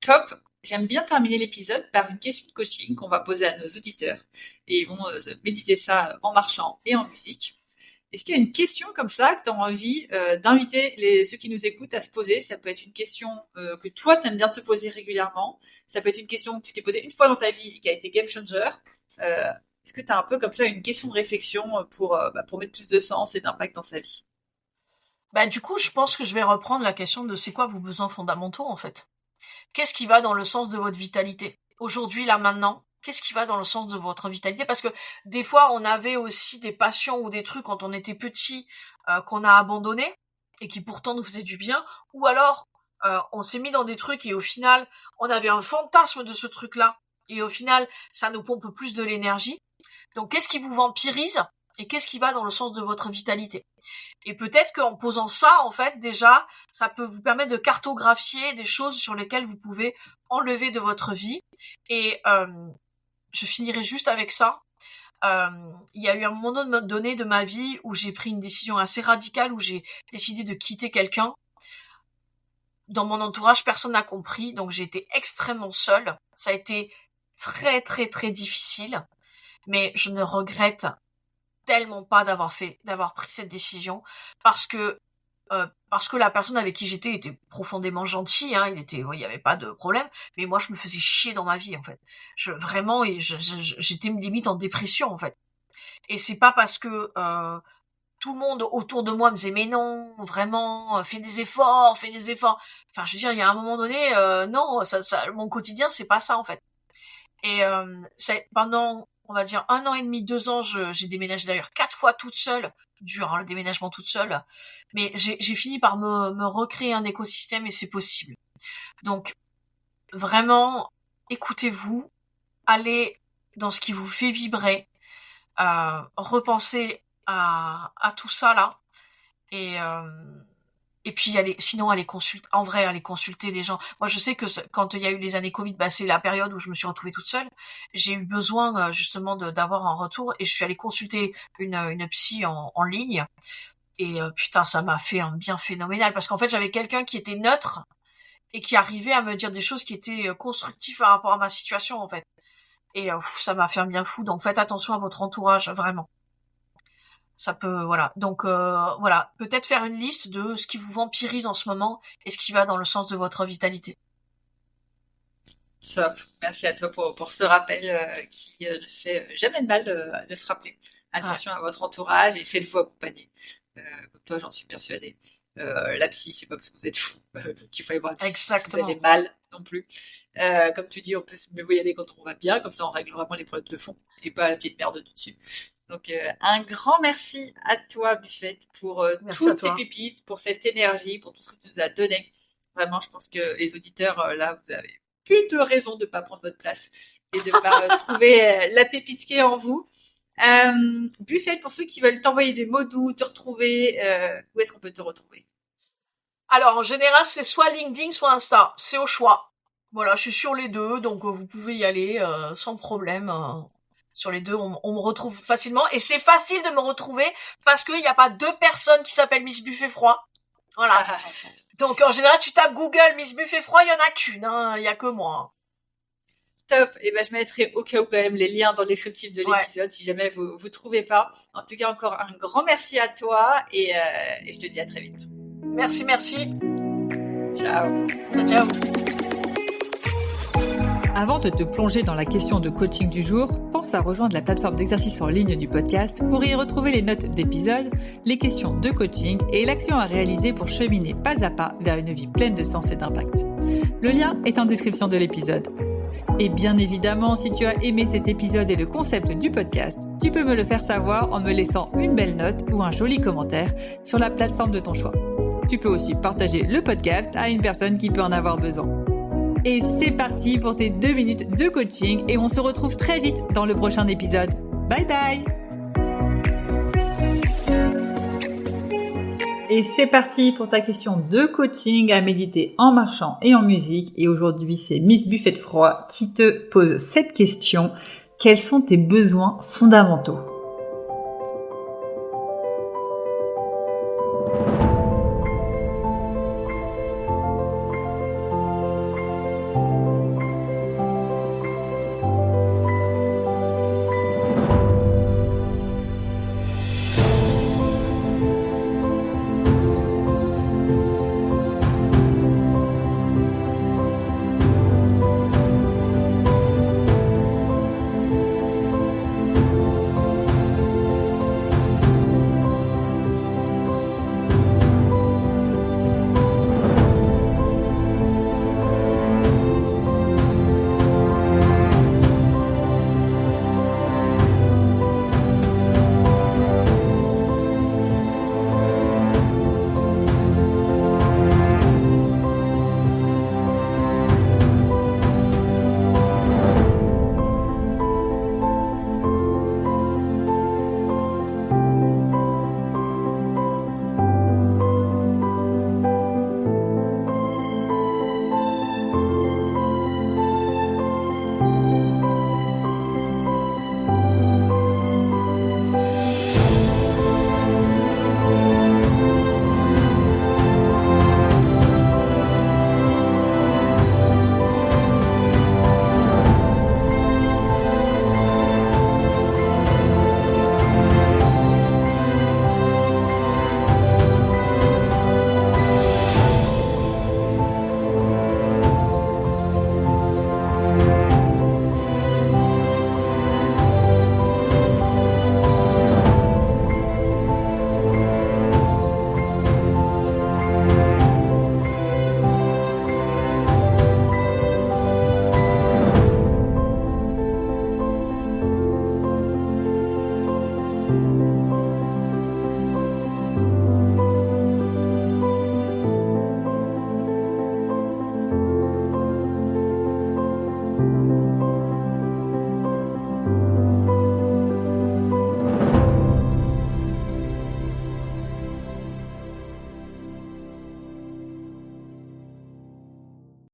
Top. J'aime bien terminer l'épisode par une question de coaching qu'on va poser à nos auditeurs, et ils vont méditer ça en marchant et en musique. Est-ce qu'il y a une question comme ça que tu as envie d'inviter ceux qui nous écoutent à se poser? Ça peut être une question que toi, tu aimes bien te poser régulièrement. Ça peut être une question que tu t'es posée une fois dans ta vie et qui a été game changer. Est-ce que tu as un peu comme ça une question de réflexion pour mettre plus de sens et d'impact dans sa vie? Du coup, je pense que je vais reprendre la question de c'est quoi vos besoins fondamentaux en fait. Qu'est-ce qui va dans le sens de votre vitalité? Aujourd'hui, là, maintenant, qu'est-ce qui va dans le sens de votre vitalité? Parce que des fois, on avait aussi des passions ou des trucs quand on était petit qu'on a abandonnés et qui pourtant nous faisaient du bien. Ou alors, on s'est mis dans des trucs et au final, on avait un fantasme de ce truc-là. Et au final, ça nous pompe plus de l'énergie. Donc, qu'est-ce qui vous vampirise et qu'est-ce qui va dans le sens de votre vitalité? Et peut-être qu'en posant ça, en fait, déjà, ça peut vous permettre de cartographier des choses sur lesquelles vous pouvez enlever de votre vie. Et je finirai juste avec ça. Il y a eu un moment donné de ma vie où j'ai pris une décision assez radicale, où j'ai décidé de quitter quelqu'un. Dans mon entourage, personne n'a compris, donc j'ai été extrêmement seule. Ça a été très, très, très difficile. Mais je ne regrette tellement pas d'avoir pris cette décision, parce que la personne avec qui j'étais était profondément gentille, hein, il y avait pas de problème, mais moi je me faisais chier dans ma vie en fait. J'étais limite en dépression en fait. Et c'est pas parce que tout le monde autour de moi me disait mais non, vraiment, fais des efforts. Enfin, je veux dire, il y a un moment donné, non, mon quotidien c'est pas ça en fait. Et pendant, on va dire 1 an et demi, 2 ans, j'ai déménagé d'ailleurs 4 fois toute seule. Dur, hein, le déménagement toute seule. Mais j'ai fini par me recréer un écosystème et c'est possible. Donc, vraiment, écoutez-vous, allez dans ce qui vous fait vibrer, repensez à tout ça là, et puis allez consulter des gens. Moi, je sais que quand il y a eu les années Covid, c'est la période où je me suis retrouvée toute seule. J'ai eu besoin justement d'avoir un retour, et je suis allée consulter une psy en ligne. Et putain, ça m'a fait un bien phénoménal, parce qu'en fait, j'avais quelqu'un qui était neutre et qui arrivait à me dire des choses qui étaient constructives par rapport à ma situation en fait. Et ça m'a fait un bien fou. Donc faites attention à votre entourage, vraiment. Ça peut, voilà. Donc voilà, peut-être faire une liste de ce qui vous vampirise en ce moment et ce qui va dans le sens de votre vitalité. Top. Merci à toi pour ce rappel qui ne fait jamais de mal de se rappeler. Attention à votre entourage et faites-vous accompagner. Comme toi, j'en suis persuadée. La psy, c'est pas parce que vous êtes fou qu'il faut aller voir la psy. Exactement. Vous allez mal non plus. Comme tu dis, on peut mieux y aller quand on va bien, comme ça on règle vraiment les problèmes de fond et pas la petite merde du dessus. Donc un grand merci à toi, Buffette, pour toutes ces pépites, pour cette énergie, pour tout ce que tu nous as donné. Vraiment, je pense que les auditeurs, là, vous avez plus de raison de ne pas prendre votre place et de pas trouver la pépite qui est en vous. Buffette, pour ceux qui veulent t'envoyer des mots doux, te retrouver, où est-ce qu'on peut te retrouver? Alors, en général, c'est soit LinkedIn, soit Insta. C'est au choix. Voilà, je suis sur les deux, donc vous pouvez y aller sans problème. Sur les deux, on me retrouve facilement. Et c'est facile de me retrouver parce qu'il n'y a pas 2 personnes qui s'appellent Miss Buffet Froid. Voilà. Donc, en général, tu tapes Google Miss Buffet Froid, il y en a qu'une, hein. Il y a que moi. Top. Et ben, je mettrai au cas où quand même les liens dans le descriptif de l'épisode si jamais vous trouvez pas. En tout cas, encore un grand merci à toi et je te dis à très vite. Merci. Ciao. Ciao. Avant de te plonger dans la question de coaching du jour, pense à rejoindre la plateforme d'exercice en ligne du podcast pour y retrouver les notes d'épisode, les questions de coaching et l'action à réaliser pour cheminer pas à pas vers une vie pleine de sens et d'impact. Le lien est en description de l'épisode. Et bien évidemment, si tu as aimé cet épisode et le concept du podcast, tu peux me le faire savoir en me laissant une belle note ou un joli commentaire sur la plateforme de ton choix. Tu peux aussi partager le podcast à une personne qui peut en avoir besoin. Et c'est parti pour tes 2 minutes de coaching et on se retrouve très vite dans le prochain épisode. Bye bye! Et c'est parti pour ta question de coaching à méditer en marchant et en musique. Et aujourd'hui, c'est Miss Buffet Froid qui te pose cette question. Quels sont tes besoins fondamentaux ?